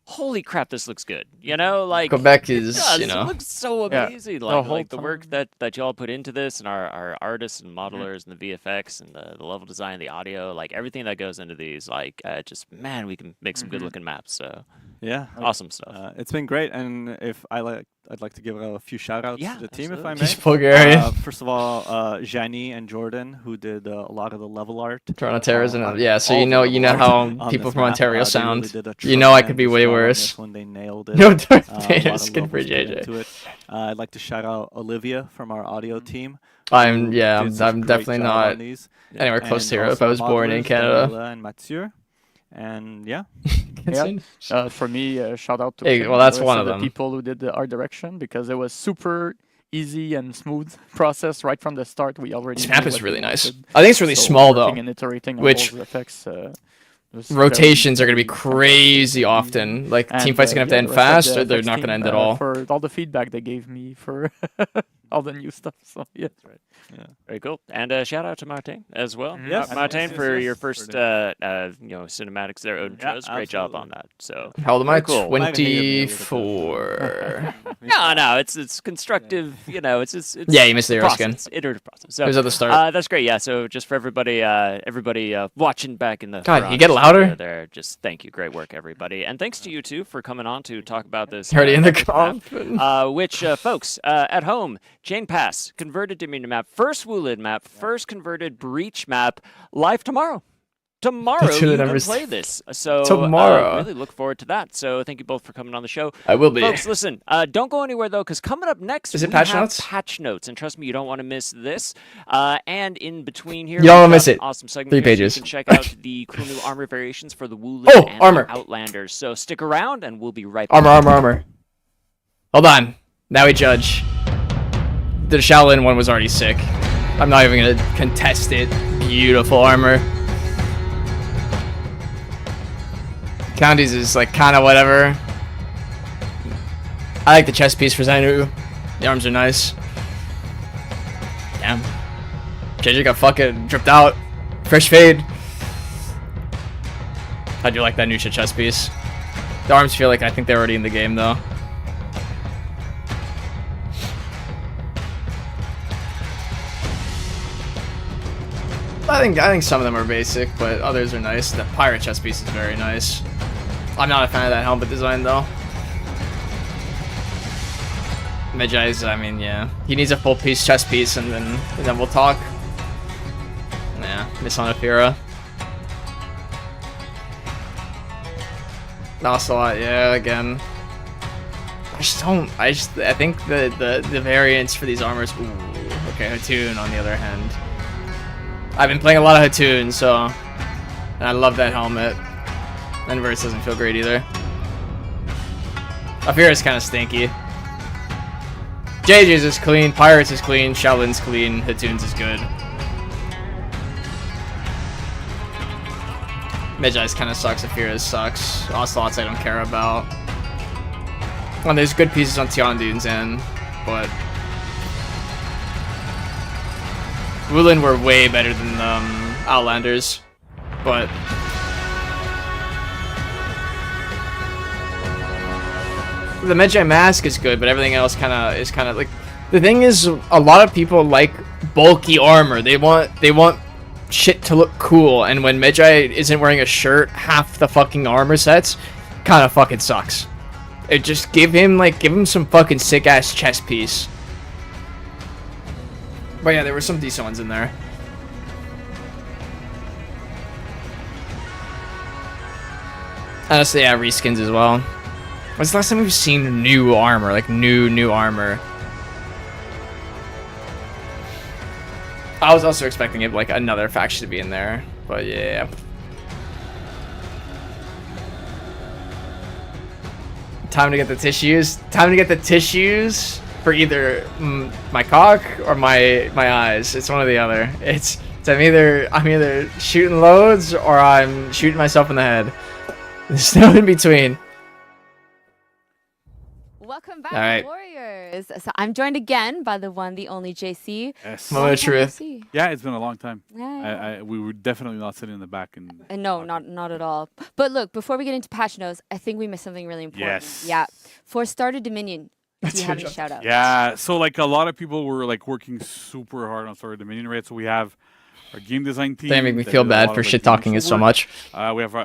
holy crap, this looks good. Like Quebec it is, does. you know. It looks so Yeah, amazing. the Like, whole the work time. that y'all put into this, and our artists and modelers and the VFX and the level design, the audio, like everything that goes into these, like just man, we can make some good looking maps. So Yeah. awesome stuff. It's been great, and I'd like to give a few shout outs Yeah, to the team, if I may. He's Bulgarian. First of all, Jani and Jordan, who did a lot of the level art. Toronto Terrors and on yeah, so all you the know level art how on people this from map. Ontario They sound. really did a You know I could be tremendous way job on worse. this one. They nailed it. No, Darth A lot Vader of skin love for was put JJ. into it. I'd like to shout out Olivia from our audio team. I'm who yeah, did I'm, such I'm great definitely job not on these. anywhere close to And Europe. I also was born in modelers, Canada. Daniela and Mathieu. And yeah, For me, shout out to Hey, Kim well, that's Lewis one and of the them. people who did the art direction, because it was super easy and smooth process right from the start. We already This knew map is what really we nice. wanted. I think it's really So small though. working and iterating on which those effects, was Rotations are very, gonna be very crazy easy. often. Like And, team fights are gonna have to yeah, end the rest of fast, the or they're FX not gonna team, end at all. For all the feedback they gave me for all the new stuff. So yeah, That's right. Yeah, very cool. And shout out to Martin as well. Yes. Martin, Yes, for yes, your yes. first cinematics there. Odin Great job on that. So How old am I? cool. 24. no, it's constructive. It's Yeah, you missed the hero skin. process, iterative process. So It was at the start. that's great. Yeah. So just for everybody watching back in the God, front you get studio louder? there. Just thank you. Great work, everybody, and thanks to you too for coming on to talk about this. Already in the epic comp. map, which folks at home, Chain Pass converted Dominion map, first Wu-Lin map, first converted Breach map, live tomorrow. Tomorrow That's you really can numbers. play this. So Tomorrow. really look forward to that. So thank you both for coming on the show. I will be. Folks, listen, don't go anywhere though, because coming up next Is it we patch have notes? patch notes, and trust me, you don't want to miss this. And in between here, You don't we've wanna miss got an it. awesome segment 3 here, so pages. you can check out the cool new armor variations for the Wu-Lin Oh, and armor. the Outlanders. So stick around, and we'll be right back. Armor. Hold on. Now we judge. The Shaolin one was already sick. I'm not even gonna contest it. Beautiful armor. Counties is like kind of whatever. I like the chest piece for Zainu. The arms are nice. Damn. JJ got fucking dripped out. Fresh fade. I do like that new shit chest piece. The arms feel like I think they're already in the game though. I think some of them are basic, but others are nice. The pirate chest piece is very nice. I'm not a fan of that helmet design though. Medjai's, I mean, yeah, he needs a full piece chest piece, and then we'll talk. Yeah, Miss on Afira. Ocelot, yeah, again. I think the variants for these armors. Ooh, okay, Hatun on the other hand. I've been playing a lot of Hatun, so, and I love that helmet. Inverse doesn't feel great either. Afira's kind of stinky. JJ's is clean, Pirates is clean, Shaolin's clean, Hatun's is good. Medjai's kind of sucks, Afira's sucks. Ocelot's I don't care about. And there's good pieces on Tiandu's end, but Wu-Lin were way better than Outlanders, but the Medjai mask is good, but everything else is kind of like, the thing is, a lot of people like bulky armor. They want shit to look cool, and when Medjai isn't wearing a shirt, half the fucking armor sets kind of fucking sucks. It just give him some fucking sick ass chest piece. But yeah, there were some decent ones in there. Honestly, yeah, reskins as well. When's the last time we've seen new armor? Like new armor. I was also expecting it like another faction to be in there, but yeah. Time to get the tissues. Time to get the tissues for either my cock or my eyes. It's one or the other. It's I'm either shooting loads or I'm shooting myself in the head. There's no in between. Welcome back, All right. Warriors. So I'm joined again by the one, the only JC. Yes. Moment of truth. Yeah, it's been a long time. Yeah. We were definitely not sitting in the back and. No, not at all. But look, before we get into patch notes, I think we missed something really important. Yes. Yeah. For Starter Dominion, do you have any shout outs? Yeah, so like a lot of people were like working super hard on Star Dominion, right? So we have our game design team. They make me that feel did a lot bad of, for like, shit talking it so work. much.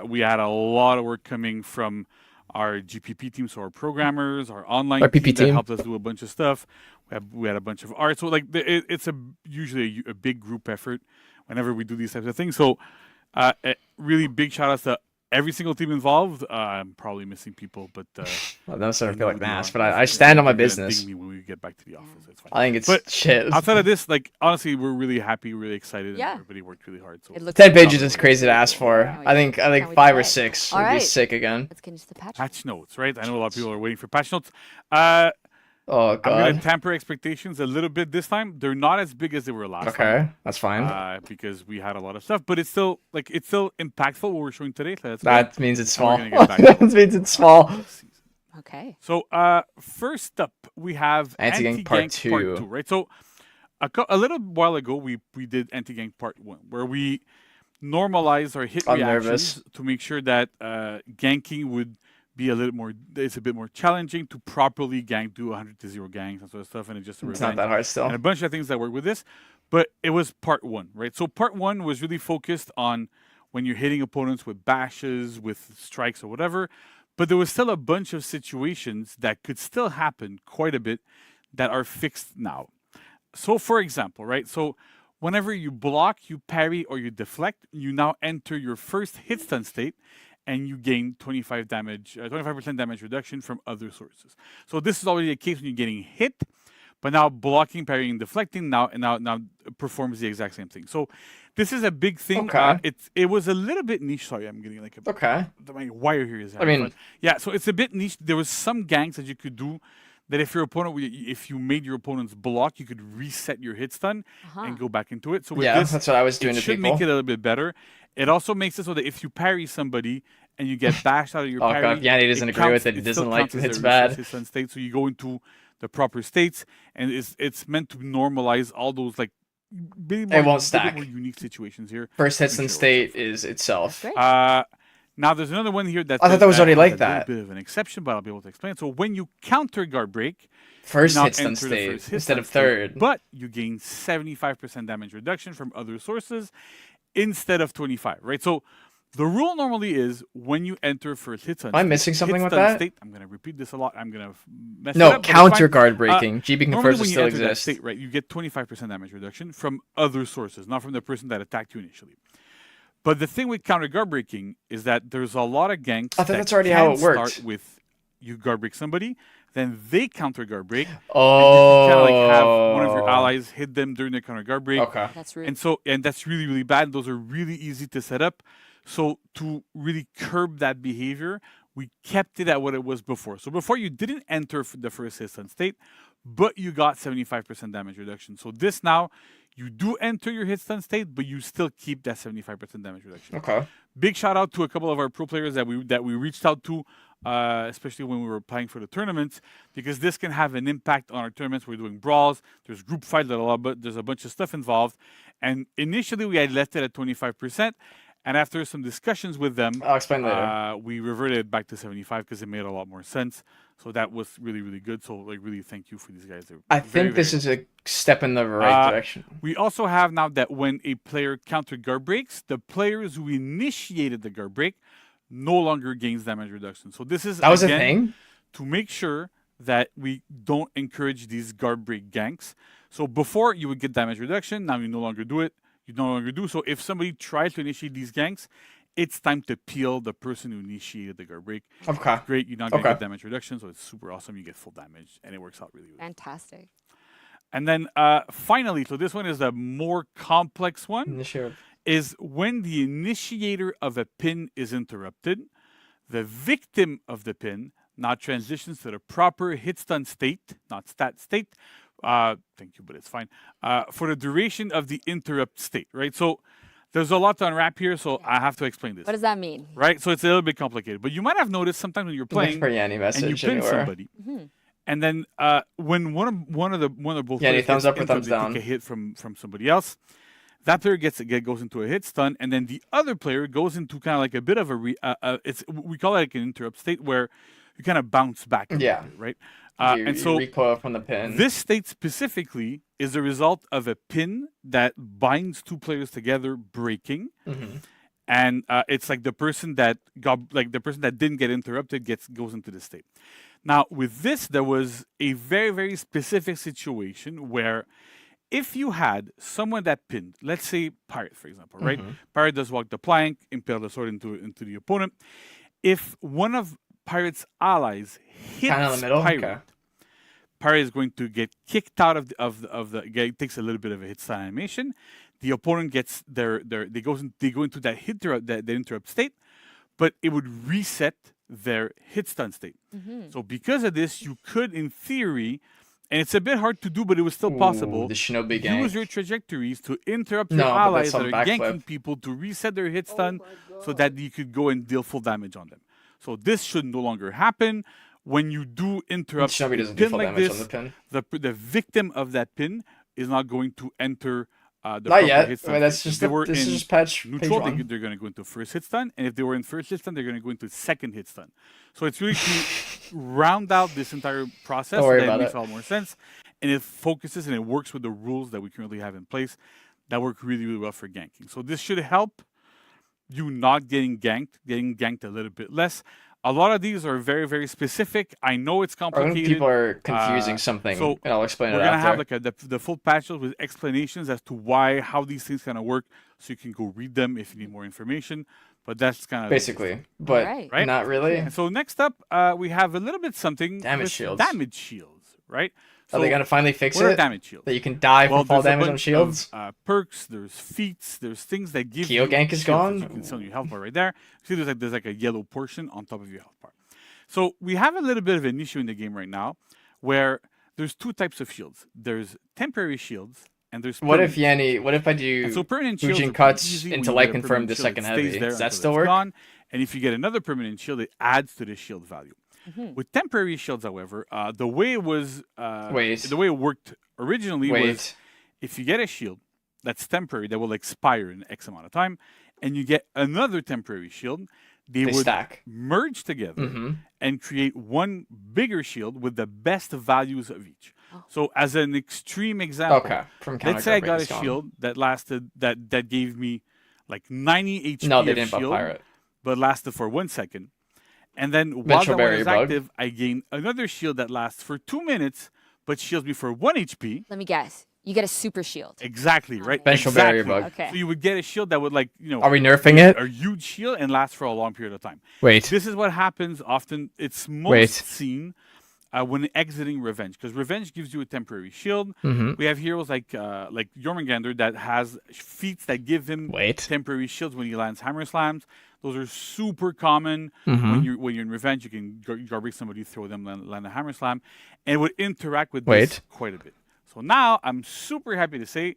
We had a lot of work coming from our GPP team, so our programmers, our online Our PP team that team. helped us do a bunch of stuff. We had a bunch of art. So like it's usually a big group effort whenever we do these types of things. So really big shout outs to every single team involved. I'm probably missing people, but Well, that sort of I feel know like who an they ass, are. but I stand on my They're gonna business. ding me when we get back to the office. It's fine. I think it's But shit. outside of this, like honestly, we're really happy, really excited, Yeah. and everybody worked really hard. So It looks 10 like- pages is crazy to ask for. I think Can't wait to 5 play or it. 6 All would be right. sick again. Let's get into the patch. patch notes, right? I know a lot of people are waiting for patch notes. Oh I'm gonna god. temper expectations a little bit this time. They're not as big as they were last time. Okay, that's fine. Because we had a lot of stuff, but it's still impactful what we're showing today. So that's That means it's And we're small. gonna get back to That means it's small. Okay. So first up, we have Anti-Gank Part 2. right? So a little while ago, we did Anti-Gank Part 1, where we normalized our hit I'm reactions nervous. to make sure that ganking would be a little more, it's a bit more challenging to properly gank, do 100 to 0 ganks and sort of stuff, and It's not that hard still. and a bunch of things that work with this. But it was part 1, right? So part 1 was really focused on when you're hitting opponents with bashes, with strikes or whatever. But there was still a bunch of situations that could still happen quite a bit that are fixed now. So for example, right? So whenever you block, you parry, or you deflect, you now enter your first hit stun state, and you gain 25% damage reduction from other sources. So this is already the case when you're getting hit, but now blocking, parrying, deflecting now performs the exact same thing. So this is a big thing. Okay. It was a little bit niche. Sorry, I'm getting like a my wire here is. I mean, but yeah. So it's a bit niche. There was some ganks that you could do that if you made your opponent's block, you could reset your hit stun and go back into it. So with this, that's what I was doing it to should people. make it a little bit better. It also makes it so that if you parry somebody and you get bashed out of your parry, God, Yanni doesn't agree with it. He doesn't like it's bad. Hit stun state, so you go into the proper states, and it's meant to normalize all those like. It won't stack. More unique situations here. First hit stun state is itself. Now there's another one here that I thought that was already like that. A bit of an exception, but I'll be able to explain. So when you counter guard break, first you hit stun state instead of state, third, but you gain 75% damage reduction from other sources instead of 25. Right. So the rule normally is when you enter first hit stun. Am I missing something with that? State, I'm going to repeat this a lot. I'm going to mess it up. No, counter guard breaking. GB confers to still exists. State, right, you get 25% damage reduction from other sources, not from the person that attacked you initially. But the thing with counter guard breaking is that there's a lot of ganks. I thought that's already how it worked. Start with you guard break somebody, then they counter guard break. Oh. And you kind of like have one of your allies hit them during their counter guard break. Okay. That's rude. And that's really, really bad. Those are really easy to set up. So to really curb that behavior, we kept it at what it was before. So before you didn't enter the first hit stun state, but you got 75% damage reduction. So this now, you do enter your hit stun state, but you still keep that 75% damage reduction. Okay. Big shout out to a couple of our pro players that we reached out to, especially when we were playing for the tournaments, because this can have an impact on our tournaments. We're doing brawls, there's group fight, there's a bunch of stuff involved. And initially we had left it at 25%. And after some discussions with them, I'll explain later. We reverted back to 75 because it made a lot more sense. So that was really, really good. So like, really thank you for these guys. I think this is a step in the right direction. We also have now that when a player counter guard breaks, the players who initiated the guard break no longer gains damage reduction. So this is that was again, a thing to make sure that we don't encourage these guard break ganks. So before you would get damage reduction, now you no longer do it. You no longer do. So if somebody tries to initiate these ganks, it's time to peel the person who initiated the guard break. Okay. Great. You're not going to get damage reduction, so it's super awesome. You get full damage, and it works out really, really Fantastic. And then finally, so this one is a more complex one, is when the initiator of a pin is interrupted, the victim of the pin now transitions to the proper hit stun state, not stat state. Thank you, but it's fine. For the duration of the interrupt state, right? So there's a lot to unwrap here, so I have to explain this. What does that mean? Right? So it's a little bit complicated, but you might have noticed sometimes when you're playing and you pin somebody, and then when one of both players thumbs up or thumbs down, take a hit from somebody else, that player goes into a hit stun, and then the other player goes into kind of like a bit of a we call it like an interrupt state where you kind of bounce back. Yeah. Bit, right. And so recoil from the pin. This state specifically is a result of a pin that binds two players together breaking, and it's like the person that didn't get interrupted goes into this state. Now with this, there was a very, very specific situation where if you had someone that pinned, let's say Pirate, for example, right? Pirate does walk the plank, impale the sword into the opponent. If one of Pirate's allies hits Pirate, Pirate is going to get kicked out of the it takes a little bit of a hit stun animation. The opponent gets they go into that interrupt state, but it would reset their hit stun state. So because of this, you could, in theory, and it's a bit hard to do, but it was still possible. The Shinobi gank. Use your trajectories to interrupt your allies that are ganking people to reset their hit stun so that you could go and deal full damage on them. So this should no longer happen. when you do interrupt Shinobi a doesn't do pin full like damage this, on the pin. the victim of that pin is not going to enter the Not proper yet. hit stun. I mean, that's phase. If just they the, were this in is just patch page neutral, one. they're going to go into first hit stun, and if they were in first hit stun, they're going to go into second hit stun. So it's really to round out this entire process Don't so worry that it about makes it. a lot more sense, and it focuses and it works with the rules that we currently have in place that work really, really well for ganking. So this should help you not getting ganked a little bit less. A lot of these are very, very specific. I know it's Or when complicated. people are confusing something, So and I'll explain we're it gonna after. have like the full patch notes with explanations as to why, how these things kind of work, so you can go read them if you need more information. But that's kind of Basically, but Alright. not really. And so next up, we have a little bit something Damage with shields. damage shields, right? Are they So gonna finally fix what are it? damage shields? That you can die Well, from fall there's a damage on bunch shields? of, perks, there's feats, there's things that give Kyo you gank is shields that gone? you can see on your health bar right there. See, there's like a yellow portion on top of your health bar. So we have a little bit of an issue in the game right now, where there's two types of shields. There's temporary shields, and there's What if permanent Yanni? What if I do and so permanent shields Fujin are cuts pretty easy. When into you light get a confirm permanent the shield, second it stays heavy? there Does that until still it's work? gone. And if you get another permanent shield, it adds to the shield value. With temporary shields, however, the way it was, the way it worked originally was, if you get a shield that's temporary that will expire in X amount of time, and you get another temporary shield, they would stack. merge together and create one bigger shield with the best values of each. So, as an extreme example, Okay, from let's say I got a counter-grabbing is shield that lasted that gave me like 90 HP No, they of didn't buff shield, pirate. but lasted for 1 second. And then while Ventral that one barrier is bug. active, I gain another shield that lasts for 2 minutes, but shields me for 1 HP. Let me guess. You get a super shield. Exactly, right? Ventral exactly. barrier bug. Okay. So you would get a shield that would Are we nerfing it? a huge shield and last for a long period of time. Wait. This is what happens often. It's most Wait. seen when exiting Revenge, because Revenge gives you a temporary shield. We have heroes like Jormungandr that has feats that give him temporary shields when he lands Hammer Slams. Those are super common when you're in Revenge. You can garbage somebody, throw them, land a Hammer Slam, and it would interact with this quite a bit. So now I'm super happy to say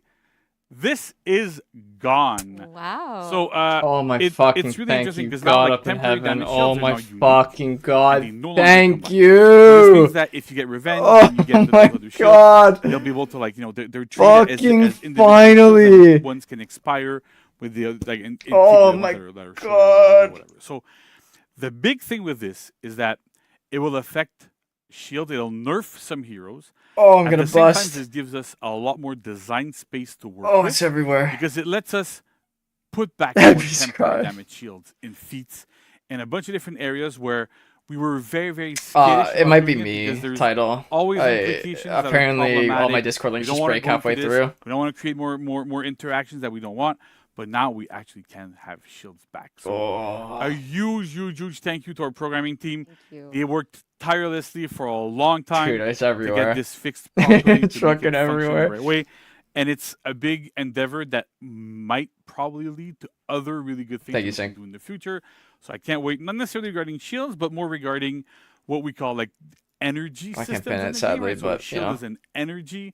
this is gone. Wow. So oh my it's fucking really thank interesting you, because God now like up in temporary heaven. damage Oh shields are my now unique, fucking and they God. no longer Thank combine. you. So this means that if you get Revenge and you get Oh the my other shield, God. they'll be able to they're treated as Fucking individual shields, finally. and ones can expire with the in Oh the my ones that are short God. or whatever. So the big thing with this is that it will affect shield. It'll nerf some heroes. Oh, I'm gonna At the same time, bust. this gives us a lot more design space to work Oh, with. it's everywhere. Because it lets us put back That'd more be temporary scribe. damage shields in feats in a bunch of different areas where we were very, very skittish It about might be doing it me, because there's title. always implications that are Apparently, all my problematic. Discord links We don't just wanna break go into halfway this. through. We don't want to create more interactions that we don't want. But now we actually can have shields back. So a huge thank you to our programming team. They worked tirelessly for a long time Dude, it's to everywhere. get this fixed properly, to It's make fucking it function everywhere. the right way. And it's a big endeavor that might probably lead to other really good things Thank you, we can Sing. do in the future. So I can't wait, not necessarily regarding shields, but more regarding what we call like energy I can't systems pin in it, the game, sadly, right? So a but, you shield know. is an energy.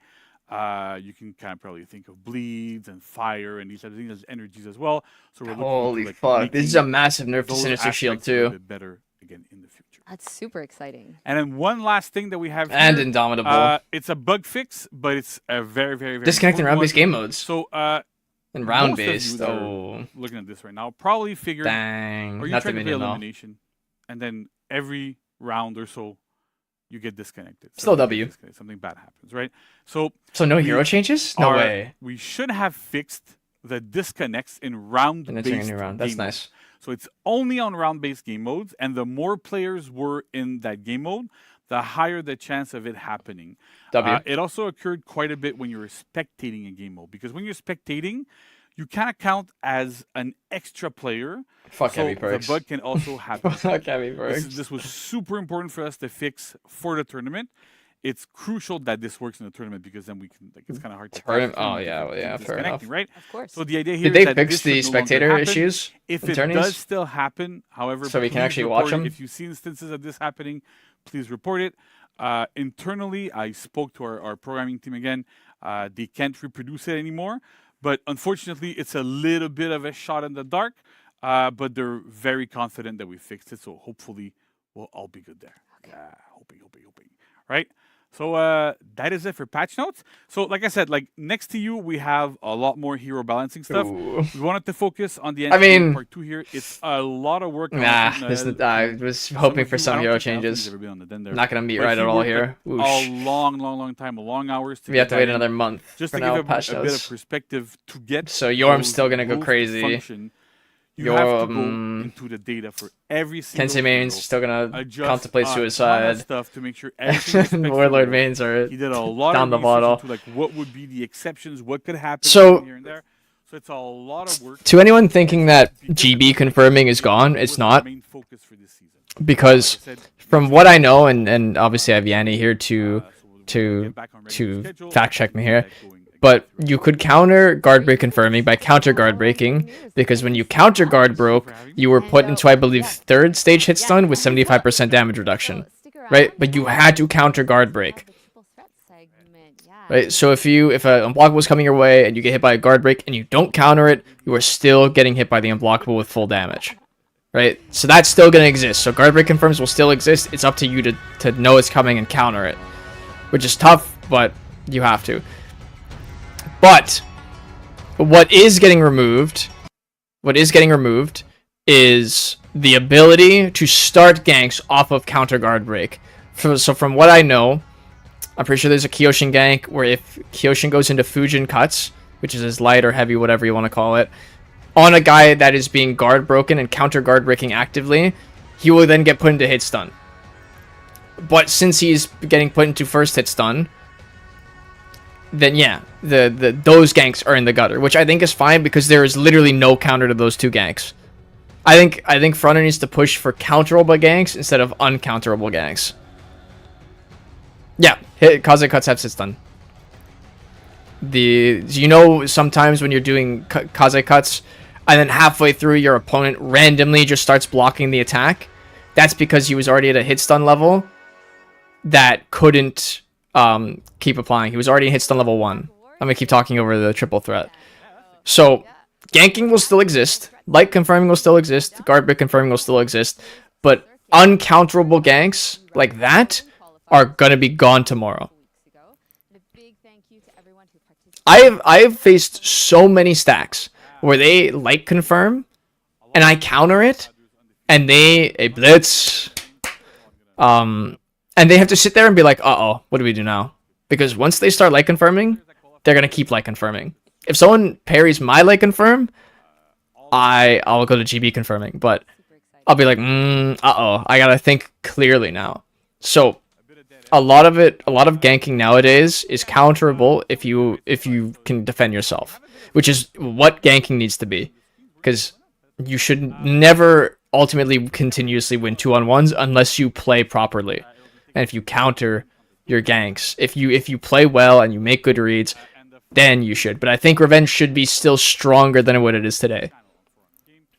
You can kind of probably think of bleeds and fire and these types of things as energies as well. So we're looking Holy to, like, fuck. This is making a massive nerf to those Sinister Shield, aspects a little too. bit better again in the future. That's super exciting. And then one last thing that we have And here, Indomitable. it's a bug fix, but it's a very, very, very Disconnecting important round-based one. game modes. So, And most of you round-based, that are oh. looking at this right now probably figured, Dang. are you Not trying to play Dominion, though. elimination, and then every round or so, you get disconnected. Still Something W. gets disconnected, something bad happens, right? So no we hero changes? No are- way. We should have fixed the disconnects in And round-based entering a new round. That's game nice. modes. So it's only on round-based game modes, and the more players were in that game mode, the higher the chance of it happening. W. It also occurred quite a bit when you were spectating a game mode, because when you're spectating, you kind of count as an extra player. Fuck so heavy the perks. bug can also happen. Fuck heavy perks. This was super important for us to fix for the tournament. It's crucial that this works in the tournament because then we can, like, it's kind of hard to Tournament- test the oh, tournament yeah, because well, yeah, it's fair disconnecting, enough. right? Of course. So the idea here Did is they that fix this the should no longer spectator happen. issues If in it tourneys? does still happen, however, So we can please actually report watch it. them? If you see instances of this happening, please report it. Internally, I spoke to our programming team again. They can't reproduce it anymore, but unfortunately, it's a little bit of a shot in the dark. But they're very confident that we fixed it, so hopefully we'll all be good there. Okay. Right? So that is it for patch notes. So like I said, like next to you, we have a lot more hero balancing stuff. Ooh. We wanted to focus on the I mean- part 2 here. It's a lot of work. Nah, I was hoping for some hero changes. Not gonna meet right at all here. A Whoosh. long time, long hours. We have to get wait that in. another month Just for to now give patch a bit notes. of perspective to get. So Yorm's those still gonna go rules to crazy. function, you have to go into the data for every single. Kensei Main's hero, still gonna adjust contemplate a ton of suicide. stuff to make sure everything respects Warlord the rules. mains are He did a lot down the of bottle. research into like what would be the exceptions, what could happen So- here and there. So it's a lot of work. To anyone thinking that GB confirming is gone, it's not. Main focus for this season. Because from what I know, and obviously I have Yanni here to fact check me here, but you could counter guard break confirming by counter guard breaking, because when you counter guard broke, you were put into, I believe, 3rd stage hit stun with 75% damage reduction, right? But you had to counter guard break. Right, so if an unblockable was coming your way and you get hit by a guard break and you don't counter it, you are still getting hit by the unblockable with full damage. Right, so that's still going to exist. So guard break confirms will still exist. It's up to you to know it's coming and counter it, which is tough, but you have to. But what is getting removed is the ability to start ganks off of counter guard break. So from what I know, I'm pretty sure there's a Kyoshin gank where if Kyoshin goes into Fujin cuts, which is his light or heavy, whatever you want to call it, on a guy that is being guard broken and counter guard breaking actively, he will then get put into hit stun. But since he's getting put into first hit stun, then yeah, those ganks are in the gutter, which I think is fine because there is literally no counter to those two ganks. I think Fronter needs to push for counterable ganks instead of uncounterable ganks. Yeah, Kaze cuts have hit stun. Sometimes when you're doing Kaze cuts, and then halfway through your opponent randomly just starts blocking the attack, that's because he was already at a hit stun level that couldn't keep applying. He was already in hit stun level 1. I'm gonna keep talking over the triple threat. So ganking will still exist, light confirming will still exist, guard break confirming will still exist, but uncounterable ganks like that are gonna be gone tomorrow. I have faced so many stacks where they light confirm and I counter it and they blitz and they have to sit there and be like, uh-oh, what do we do now? Because once they start light confirming, they're gonna keep light confirming. If someone parries my light confirm, I'll go to GB confirming, but I'll be like, uh-oh, I gotta think clearly now. So a lot of ganking nowadays is counterable if you can defend yourself, which is what ganking needs to be, because you should never ultimately continuously win 2-on-1s unless you play properly, and if you counter your ganks, if you play well and you make good reads, then you should. But I think Revenge should be still stronger than what it is today.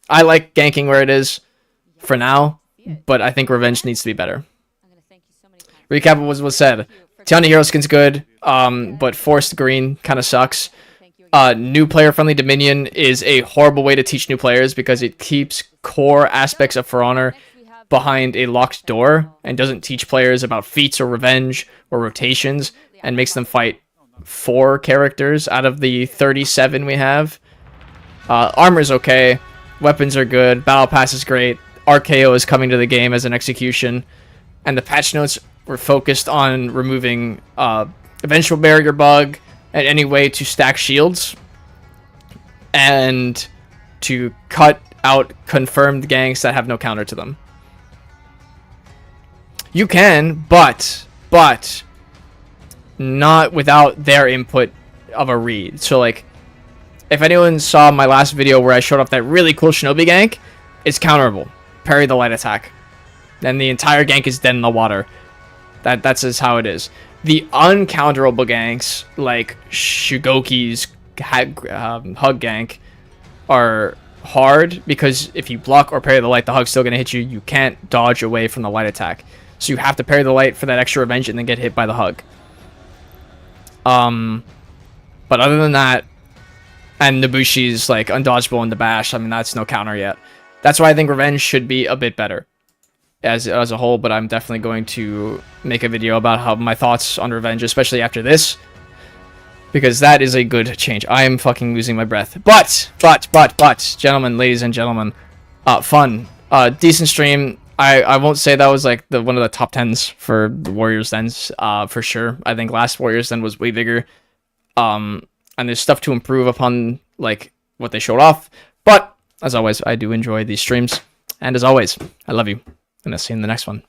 I like ganking where it is for now, but I think Revenge needs to be better. Recap what was said. Tiana hero skin's good, but forced green kind of sucks. New player friendly Dominion is a horrible way to teach new players because it keeps core aspects of For Honor behind a locked door and doesn't teach players about feats or revenge or rotations and makes them fight 4 characters out of the 37 we have. Armor's okay, weapons are good, battle pass is great, RKO is coming to the game as an execution, and the patch notes were focused on removing eventual barrier bug and any way to stack shields and to cut out confirmed ganks that have no counter to them. You can, but not without their input of a read. So like, if anyone saw my last video where I showed off that really cool Shinobi gank, it's counterable. Parry the light attack. Then the entire gank is dead in the water. That's just how it is. The uncounterable ganks, like Shugoki's hug gank, are hard because if you block or parry the light, the hug's still going to hit you. You can't dodge away from the light attack. So you have to parry the light for that extra revenge and then get hit by the hug. But other than that, and Nobushi's like undodgeable in the bash, I mean, that's no counter yet. That's why I think Revenge should be a bit better. as a whole, but I'm definitely going to make a video about how my thoughts on Revenge, especially after this, because that is a good change. I am fucking losing my breath. But, gentlemen, ladies and gentlemen, fun, decent stream. I won't say that was like one of the top 10s for the Warriors Dens, for sure. I think last Warriors Den was way bigger. And there's stuff to improve upon, like what they showed off. But as always, I do enjoy these streams. And as always, I love you. And I'll see you in the next one.